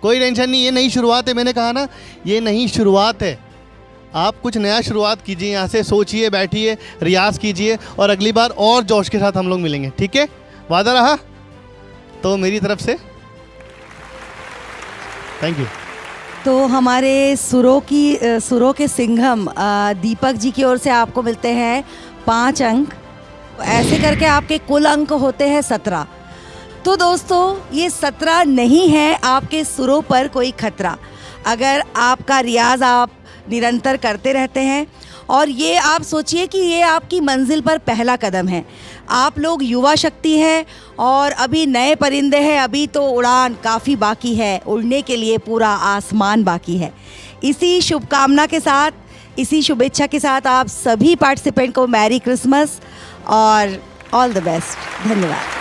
कोई टेंशन नहीं, ये नई शुरुआत है। मैंने कहा ना, ये नई शुरुआत है। आप कुछ नया शुरुआत कीजिए, यहाँ से सोचिए, बैठिए, रियाज कीजिए और अगली बार और जोश के साथ हम लोग मिलेंगे। ठीक है, वादा रहा? तो मेरी तरफ से थैंक यू। तो हमारे सुरों के सिंघम दीपक जी की ओर से आपको मिलते हैं 5 अंक। ऐसे करके आपके कुल अंक होते हैं 17। तो दोस्तों, ये 17 नहीं है आपके सुरों पर कोई खतरा। अगर आपका रियाज आप निरंतर करते रहते हैं, और ये आप सोचिए कि ये आपकी मंजिल पर पहला कदम है। आप लोग युवा शक्ति है और अभी नए परिंदे हैं, अभी तो उड़ान काफ़ी बाकी है, उड़ने के लिए पूरा आसमान बाकी है। इसी शुभकामना के साथ, इसी शुभेच्छा के साथ आप सभी पार्टिसिपेंट को मैरी क्रिसमस और ऑल द बेस्ट। धन्यवाद।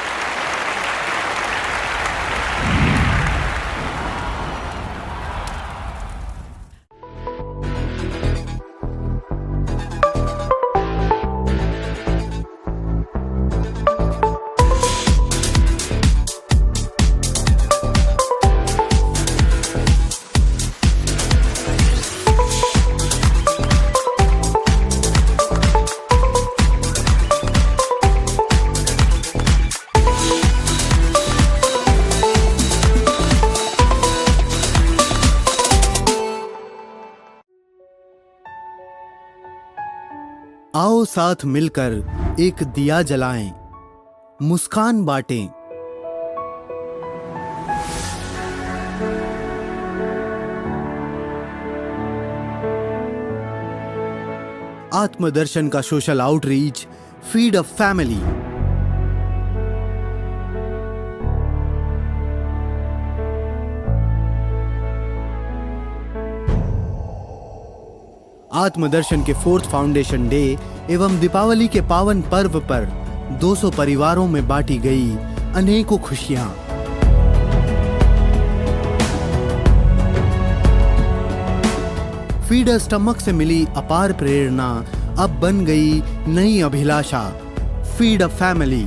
आओ साथ मिलकर एक दिया जलाएं, मुस्कान बांटें। आत्मदर्शन का social outreach, feed a family. Atmadarshan के 4th फाउंडेशन डे एवं दीपावली के पावन पर्व पर 200 परिवारों में बांटी गई अनेकों खुशियां। फीड अ स्टमक से मिली अपार प्रेरणा अब बन गई नई अभिलाषा, फीड अ फैमिली।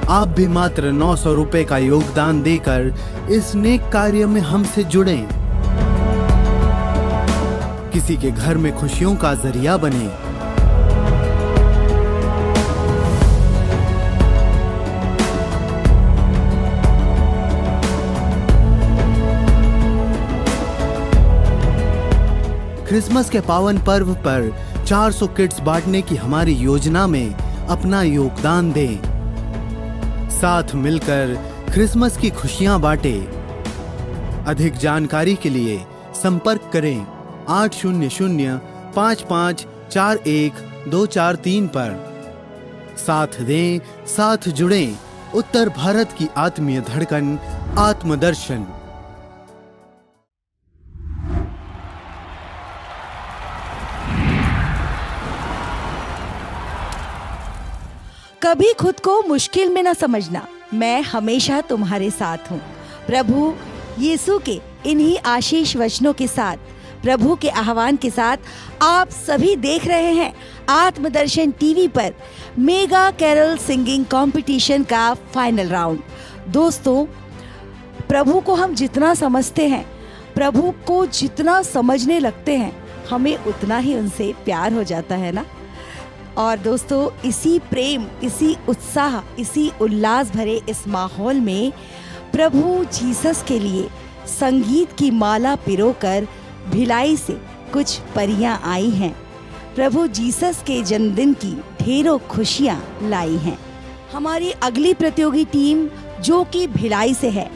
आप भी मात्र 900 रुपए का योगदान देकर इस नेक कार्य में हमसे जुड़ें। किसी के घर में खुशियों का जरिया बने। क्रिसमस के पावन पर्व पर 400 किट्स बांटने की हमारी योजना में अपना योगदान दें। साथ मिलकर क्रिसमस की खुशियां बांटें। अधिक जानकारी के लिए संपर्क करें 800-5541-243 पर। साथ दें, साथ जुड़ें। उत्तर भारत की आत्मीय धड़कन, आत्मदर्शन। कभी खुद को मुश्किल में न समझना, मैं हमेशा तुम्हारे साथ हूँ। प्रभु यीशु के इन्हीं आशीष वचनों के साथ, प्रभु के आह्वान के साथ आप सभी देख रहे हैं आत्मदर्शन टीवी पर मेगा कैरल सिंगिंग कंपटीशन का फाइनल राउंड। दोस्तों, प्रभु को हम जितना समझते हैं, प्रभु को जितना समझने लगते हैं, हमें उतना ही उनसे प्यार हो जाता है ना। और दोस्तों, इसी प्रेम, इसी उत्साह, इसी उल्लास भरे इस माहौल में प्रभु जीसस के लिए संगीत की माला पिरोकर भिलाई से कुछ परियां आई हैं। प्रभु जीसस के जन्मदिन की ढेरों खुशियां लाई हैं। हमारी अगली प्रतियोगी टीम जो कि भिलाई से है,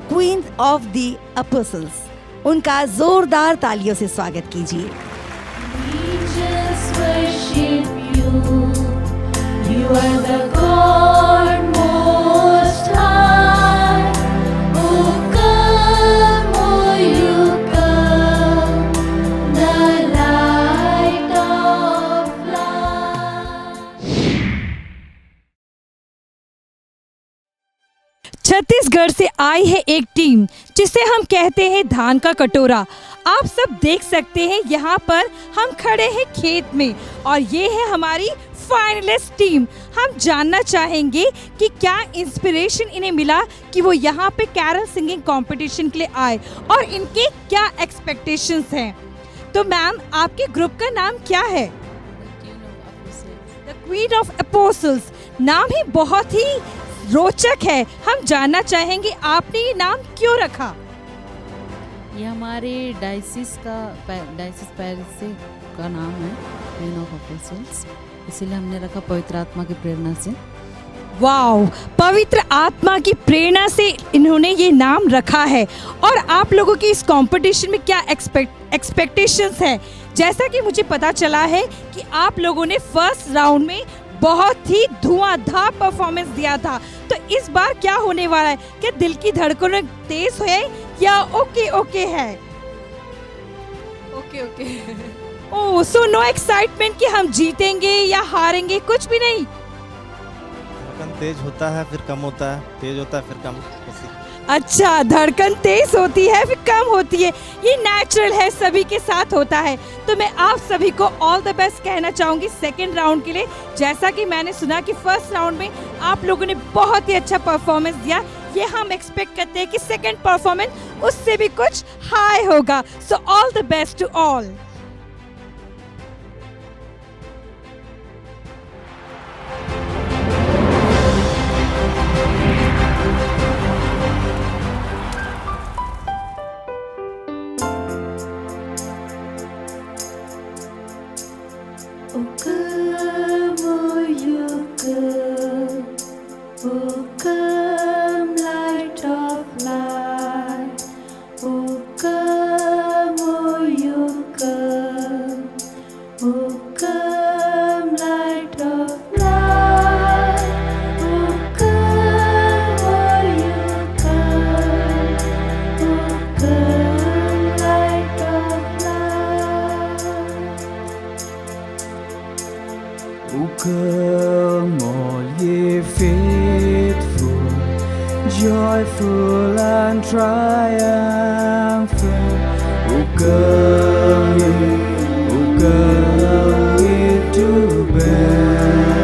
क्वीन ऑफ द एपोस्टल्स, उनका जोरदार तालियों से स्वागत कीजिए। You are the God most high. Oh come, oh you come, the light of life. Chhattisgarh से आई है एक टीम जिसे हम कहते हैं धान का कटोरा। आप सब देख सकते हैं यहाँ पर हम खड़े हैं खेत में और ये है हमारी फाइनलिस्ट टीम। हम जानना चाहेंगे कि क्या इंस्पिरेशन इन्हें मिला कि वो यहाँ पे कैरल सिंगिंग कंपटीशन के लिए आए और इनके क्या एक्सपेक्टेशंस हैं। तो मैम, आपके ग्रुप का नाम क्या है? The queen of apostles. नाम ही बहुत ही रोचक है। हम जानना चाहेंगे आपने ये नाम क्यों रखा? ये हमारे डायसिस पैरिस का नाम है, क्वीन ऑफ एपोस्टल्स, इसीलिए हमने रखा पवित्र आत्मा की प्रेरणा से। वाओ, पवित्र आत्मा की प्रेरणा से इन्होंने ये नाम रखा है। और आप लोगों की इस कंपटीशन में क्या एक्सपेक्टेशंस है? जैसा कि मुझे पता चला है कि आप लोगों ने फर्स्ट राउंड में बहुत ही धुआंधार परफॉर्मेंस दिया था, तो इस बार क्या होने वाला है? क्या दिल की धड़कनें तेज है या ओके ओके है? Okay okay. Oh, so no excitement कि हम जीतेंगे या हारेंगे, कुछ भी नहीं। धड़कन तेज होता है फिर कम होता है, तेज होता है फिर कम। अच्छा, धड़कन तेज होती है फिर कम होती है, ये नेचुरल है, सभी के साथ होता है। तो मैं आप सभी को ऑल द बेस्ट कहना चाहूंगी सेकंड राउंड के लिए। जैसा कि मैंने सुना कि फर्स्ट राउंड में आप लोगों ने बहुत ही अच्छा परफॉर्मेंस दिया, ये हम एक्सपेक्ट करते हैं कि सेकंड परफॉर्मेंस उससे भी कुछ हाई होगा। So all the best to all. Come all ye faithful, joyful and triumphant. O come ye to Bethlehem.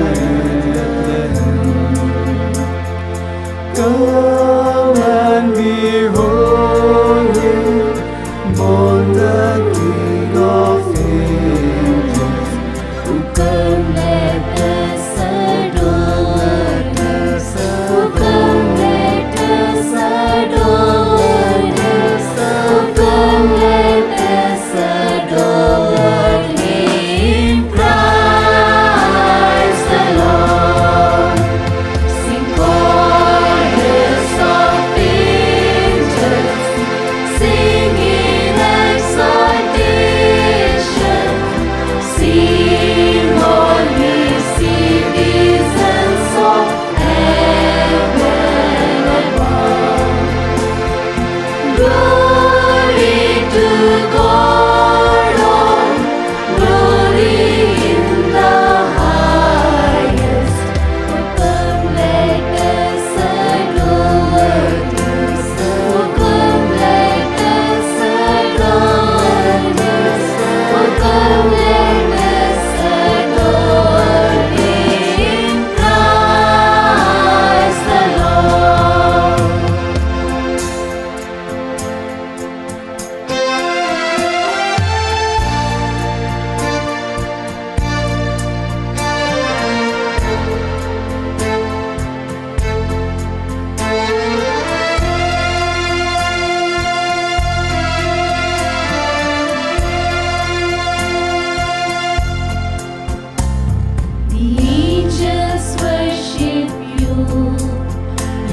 angels worship you.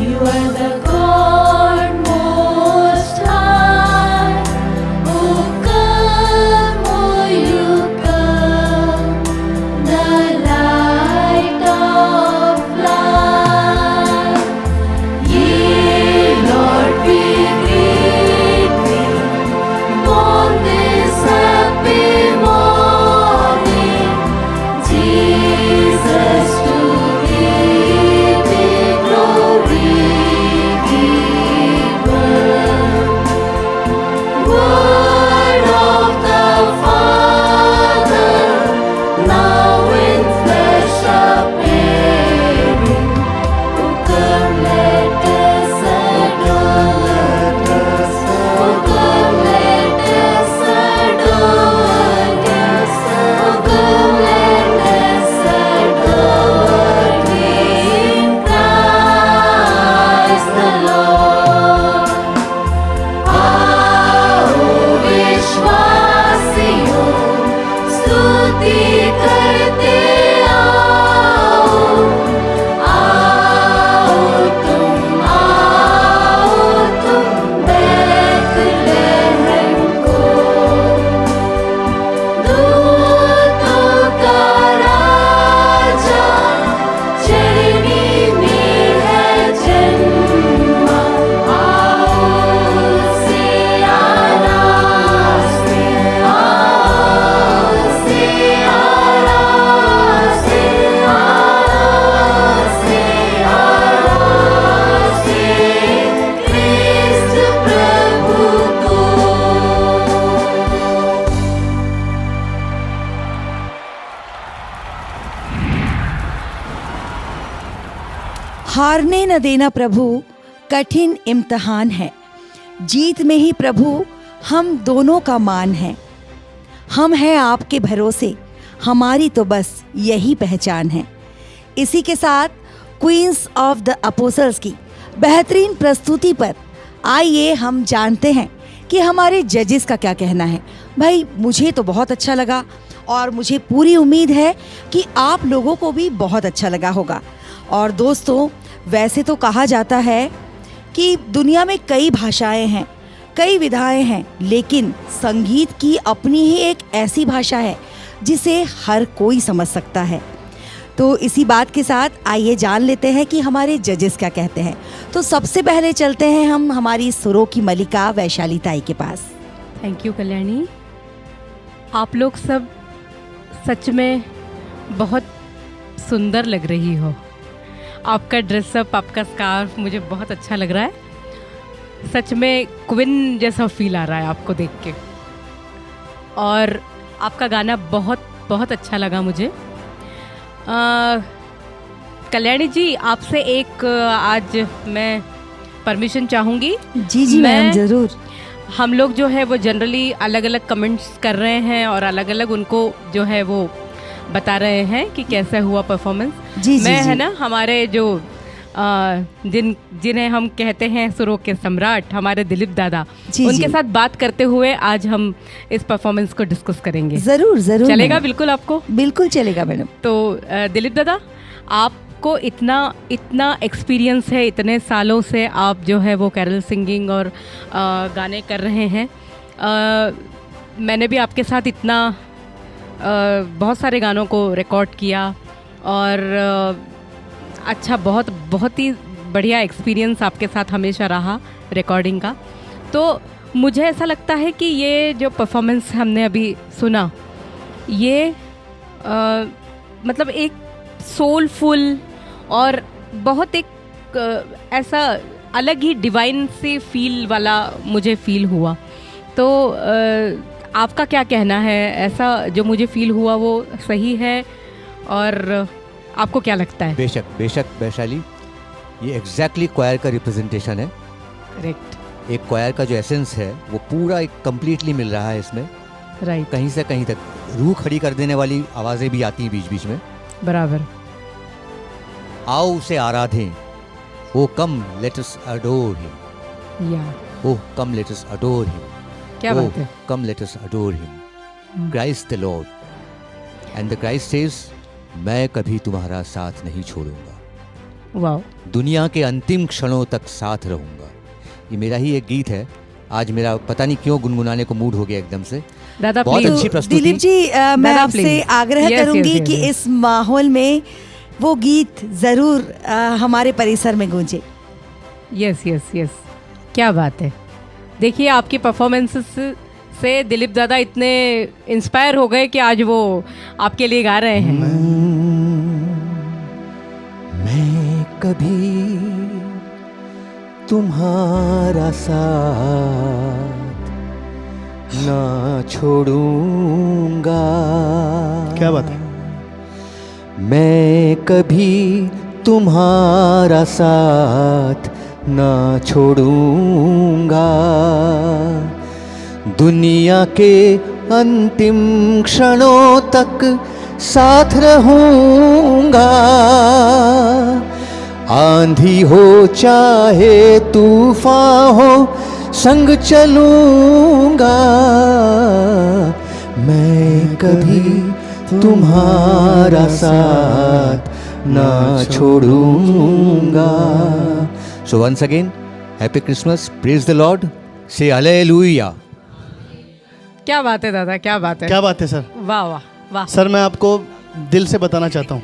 You are the God most high. Oh come, oh you come, the light of life. Yea, Lord, we greet thee on this happy morning. Jesus, to thee be glory given. Word of the Father, now in flesh appearing. Oh come, let us adore. Oh come, let us adore. Oh come, let us adore Him, Christ the Lord. आओ विश्वासियों, स्तुति करते आओ। आओ तुम बैतलहम को। दूतों का राजा चरनी में है जन्मा। आओ से आरास में, आओ से आरास में, आरास में, आरास में क्रिस्त प्रभु को। हारने न देना प्रभु कठिन इम्तिहान है, जीत में ही प्रभु हम दोनों का मान है। हम हैं आपके भरोसे, हमारी तो बस यही पहचान है। इसी के साथ क्वींस ऑफ द अपोस्टल्स की बेहतरीन प्रस्तुति पर आइए हम जानते हैं कि हमारे जजेस का क्या कहना है। भाई मुझे तो बहुत अच्छा लगा और मुझे पूरी उम्मीद है कि आप लोगों को भी बहुत अच्छा लगा होगा। और दोस्तों, वैसे तो कहा जाता है कि दुनिया में कई भाषाएं हैं, कई विधाएं हैं, लेकिन संगीत की अपनी ही एक ऐसी भाषा है जिसे हर कोई समझ सकता है। तो इसी बात के साथ आइए जान लेते हैं कि हमारे जजेस क्या कहते हैं। तो सबसे पहले चलते हैं हम हमारी सुरों की मलिका वैशाली ताई के पास। Thank you Kalyani. आप लोग सब सच में बहुत सुंदर लग रही हो। आपका ड्रेसअप, आपका स्कार्फ मुझे बहुत अच्छा लग रहा है। सच में क्वीन जैसा फील आ रहा है आपको देख के। और आपका गाना बहुत बहुत अच्छा लगा मुझे। कल्याणी जी, आपसे एक आज मैं परमिशन चाहूँगी। जी मैम, ज़रूर। हम लोग जो है वो जनरली अलग अलग कमेंट्स कर रहे हैं और अलग अलग उनको जो है वो बता रहे हैं कि कैसा हुआ परफॉर्मेंस। मैं है ना, हमारे जो जिन्हें हम कहते हैं सुरों के सम्राट, हमारे दिलीप दादा, उनके साथ बात करते हुए आज हम इस परफॉर्मेंस को डिस्कस करेंगे। जरूर जरूर। चलेगा? बिल्कुल आपको? बिल्कुल चलेगा मैडम। तो दिलीप दादा, आपको इतना एक्सपीरियंस है, इतने सालों से आप जो है वो कैरल सिंगिंग और गाने कर रहे हैं। मैंने भी आपके साथ इतना बहुत सारे गानों को रिकॉर्ड किया और अच्छा, बहुत ही बढ़िया एक्सपीरियंस आपके साथ हमेशा रहा रिकॉर्डिंग का। तो मुझे ऐसा लगता है कि ये जो परफॉर्मेंस हमने अभी सुना, ये मतलब एक सोलफुल और बहुत एक ऐसा अलग ही डिवाइन से फील वाला मुझे फील हुआ। तो आपका क्या कहना है? ऐसा जो मुझे फील हुआ वो सही है और आपको क्या लगता है? बेशक बेशक वैशाली, ये एग्जैक्टली क्वायर का रिप्रेजेंटेशन है। करेक्ट। एक क्वायर का जो एसेंस है वो पूरा एक कंप्लीटली मिल रहा है इसमें। राइट। कहीं से कहीं तक रूह खड़ी कर देने वाली आवाज़ें भी आती हैं बीच बीच में। बराबर। आओ उसे आराधें, O come let us adore him. या O come let us adore him. क्या बात है? Come let us adore him, Christ the lord. And the Christ says मैं कभी तुम्हारा साथ नहीं छोड़ूंगा, वाह, दुनिया के अंतिम क्षणों तक साथ रहूंगा। ये मेरा ही एक गीत है। आज मेरा पता नहीं क्यों गुनगुनाने को मूड हो गया एकदम से। दादा बहुत please। अच्छी प्रस्तुति। दिलीप जी मैं दादा, आपसे please। आग्रह Yes, करूंगी yes, yes, कि yes। इस माहौल में वो गीत जरूर हमारे परिसर में गूंजे। यस यस यस, क्या बात है। देखिए आपकी परफॉर्मेंसेस से दिलीप दादा इतने इंस्पायर हो गए कि आज वो आपके लिए गा रहे हैं। मैं कभी तुम्हारा साथ ना छोड़ूंगा, क्या बात है। मैं कभी तुम्हारा साथ ना छोड़ूंगा, दुनिया के अंतिम क्षणों तक साथ रहूंगा। आंधी हो चाहे तूफान हो संग चलूंगा, मैं कभी तुम्हारा साथ ना छोड़ूंगा। So once again happy Christmas, praise the Lord, say hallelujah. क्या बात है दादा, क्या बात है, क्या बात है सर। वाह वाह वाह। सर मैं आपको दिल से बताना चाहता हूँ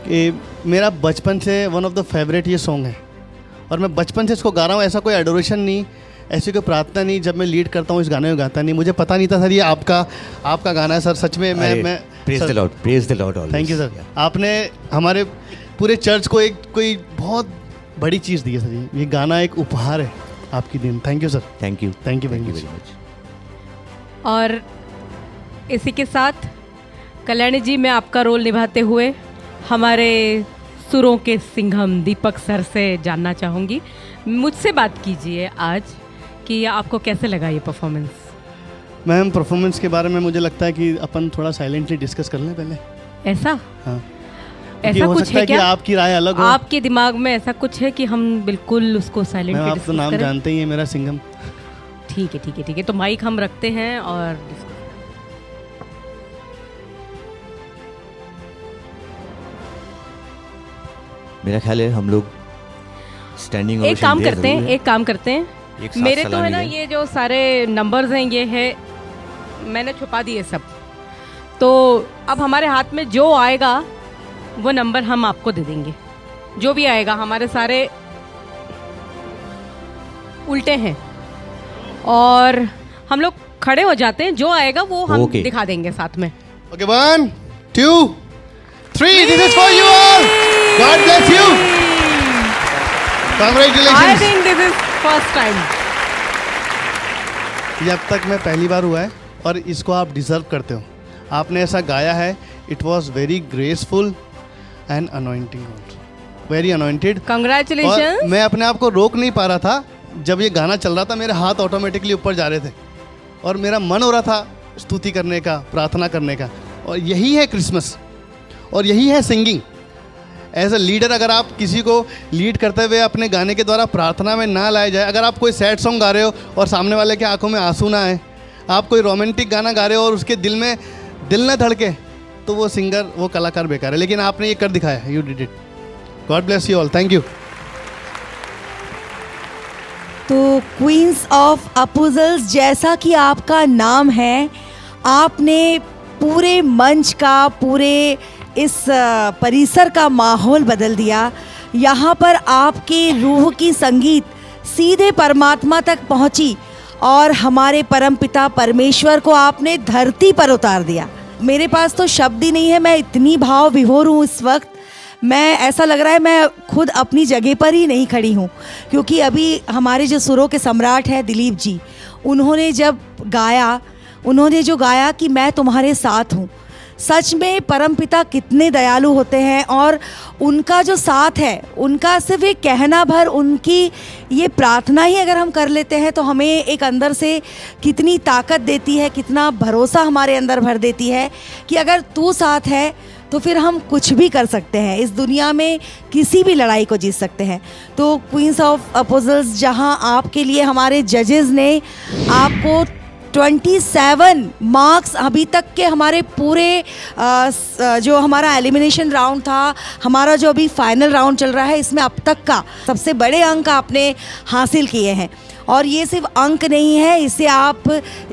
कि मेरा बचपन से वन ऑफ द फेवरेट ये सॉन्ग है और मैं बचपन से इसको गा रहा हूँ। ऐसा कोई एडोरेशन नहीं, ऐसी कोई प्रार्थना नहीं, जब मैं लीड करता हूँ इस गाने को गाता नहीं। मुझे पता नहीं था सर ये आपका गाना है सर। सच में मैं praise the Lord, praise the Lord. Thank you sir. आपने हमारे पूरे चर्च को एक कोई बहुत बड़ी चीज़ दी है सर। ये गाना एक उपहार है आपकी दिन। Thank you sir. Thank you very much. और इसी के साथ कल्याणी जी, मैं आपका रोल निभाते हुए हमारे सुरों के सिंघम दीपक सर से जानना चाहूँगी। मुझसे बात कीजिए आज कि आपको कैसे लगा ये परफॉर्मेंस। मैम परफॉर्मेंस के बारे में मुझे लगता है कि अपन थोड़ा साइलेंटली डिस्कस कर लें पहले। ऐसा हाँ, ऐसा हो कुछ सकता है कि क्या? आपकी राय अलग हो। आपके दिमाग में ऐसा कुछ है कि हम बिल्कुल उसको साइलेंटली मैम आप डिस्कस तो नाम करें? जानते ही हैं मेरा सिंघम। ठीक है ठीक है ठीक है, तो माइक हम रखते हैं और मेरा ख्याल है हम लोग स्टैंडिंग एक काम करते हैं, एक काम करते हैं, एक साथ मेरे तो सलामी है ना दें। ये जो सारे नंबर्स हैं ये है मैंने छुपा दिए सब। तो अब हमारे हाथ में जो आएगा वो नंबर हम आपको दे देंगे। जो भी आएगा, हमारे सारे उल्टे हैं और हम लोग खड़े हो जाते हैं। जो आएगा वो हम दिखा देंगे साथ में। Okay 1 2 3 this is for you all. God bless you. Congratulations. I think this is first time. ये अब तक मैं पहली बार हुआ है और इसको आप डिजर्व करते हो। आपने ऐसा गाया है, it was very graceful and anointing, very anointed. Congratulations. मैं अपने आप को रोक नहीं पा रहा था। जब ये गाना चल रहा था मेरे हाथ ऑटोमेटिकली ऊपर जा रहे थे और मेरा मन हो रहा था स्तुति करने का, प्रार्थना करने का। और यही है क्रिसमस और यही है सिंगिंग। एज अ लीडर अगर आप किसी को लीड करते हुए अपने गाने के द्वारा प्रार्थना में ना लाए जाए, अगर आप कोई सैड सॉन्ग गा रहे हो और सामने वाले के आंखों में आंसू ना आए, आप कोई रोमांटिक गाना गा रहे हो और उसके दिल में दिल ना धड़के, तो वो सिंगर, वो कलाकार बेकार है। लेकिन आपने ये कर दिखाया, you did it. God bless you all. Thank you. तो क्वींस ऑफ अपोजल्स, जैसा कि आपका नाम है, आपने पूरे मंच का, पूरे इस परिसर का माहौल बदल दिया। यहाँ पर आपके रूह की संगीत सीधे परमात्मा तक पहुँची और हमारे परमपिता परमेश्वर को आपने धरती पर उतार दिया। मेरे पास तो शब्द ही नहीं है, मैं इतनी भाव विभोर हूँ इस वक्त। मैं ऐसा लग रहा है मैं खुद अपनी जगह पर ही नहीं खड़ी हूँ, क्योंकि अभी हमारे जो सुरों के सम्राट हैं दिलीप जी, उन्होंने जो गाया कि मैं तुम्हारे साथ हूँ। सच में परमपिता कितने दयालु होते हैं और उनका जो साथ है, उनका सिर्फ एक कहना भर, उनकी ये प्रार्थना ही अगर हम कर लेते हैं तो हमें एक अंदर से कितनी ताकत देती है, कितना भरोसा हमारे अंदर भर देती है कि अगर तू साथ है तो फिर हम कुछ भी कर सकते हैं, इस दुनिया में किसी भी लड़ाई को जीत सकते हैं। तो क्वींस ऑफ अपोजल्स, जहां आपके लिए हमारे जजेस ने आपको 27 मार्क्स अभी तक के हमारे पूरे जो हमारा एलिमिनेशन राउंड था, हमारा जो अभी फाइनल राउंड चल रहा है, इसमें अब तक का सबसे बड़े अंक आपने हासिल किए हैं। और ये सिर्फ अंक नहीं है, इसे आप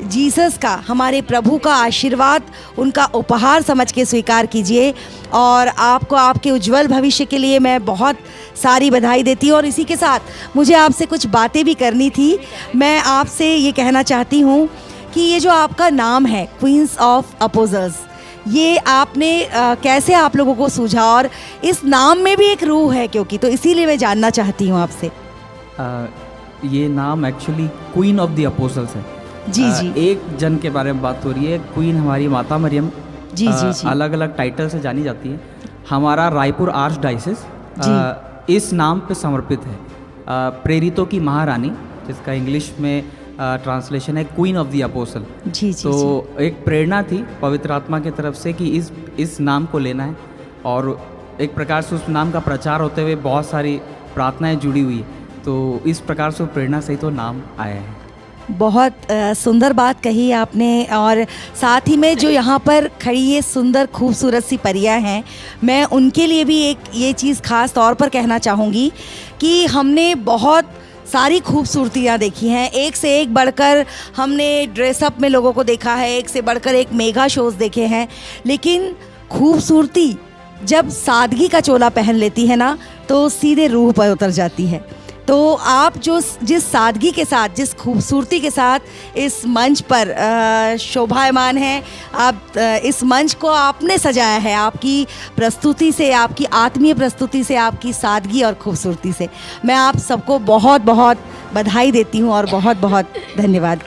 जीसस का, हमारे प्रभु का आशीर्वाद, उनका उपहार समझ के स्वीकार कीजिए। और आपको आपके उज्जवल भविष्य के लिए मैं बहुत सारी बधाई देती हूँ। और इसी के साथ मुझे आपसे कुछ बातें भी करनी थी। मैं आपसे ये कहना चाहती हूँ कि ये जो आपका नाम है क्वींस ऑफ अपोजर्स, ये आपने कैसे आप लोगों को सूझा, और इस नाम में भी एक रूह है क्योंकि, तो इसीलिए मैं जानना चाहती हूँ आपसे। ये नाम actually queen of the apostles है। जी जी। एक जन के बारे में बात हो रही है, क्वीन हमारी माता मरियम जी जी जी। अलग अलग टाइटल से जानी जाती है। हमारा रायपुर आर्च डायसिस इस नाम पे समर्पित है, प्रेरितों की महारानी, जिसका इंग्लिश में ट्रांसलेशन है क्वीन ऑफ द अपोस्टल। जी जी। तो एक प्रेरणा थी पवित्र आत्मा की तरफ से कि इस नाम को लेना है, और एक प्रकार से उस नाम का प्रचार होते हुए बहुत सारी प्रार्थनाएं जुड़ी हुई है, तो इस प्रकार से प्रेरणा से ही तो नाम आया है। बहुत सुंदर बात कही आपने। और साथ ही में जो यहाँ पर खड़ी ये सुंदर खूबसूरत सी परियां हैं, मैं उनके लिए भी एक ये चीज़ ख़ास तौर पर कहना चाहूँगी कि हमने बहुत सारी खूबसूरतियाँ देखी हैं, एक से एक बढ़कर हमने ड्रेसअप में लोगों को देखा है, एक से बढ़कर एक मेगा शोज़ देखे हैं, लेकिन खूबसूरती जब सादगी का चोला पहन लेती है ना, तो सीधे रूह पर उतर जाती है। तो आप जिस सादगी के साथ, जिस खूबसूरती के साथ इस मंच पर शोभायमान हैं, आप इस मंच को आपने सजाया है, आपकी प्रस्तुति से, आपकी आत्मीय प्रस्तुति से, आपकी सादगी और खूबसूरती से मैं आप सबको बहुत बहुत बधाई देती हूँ और बहुत बहुत धन्यवाद।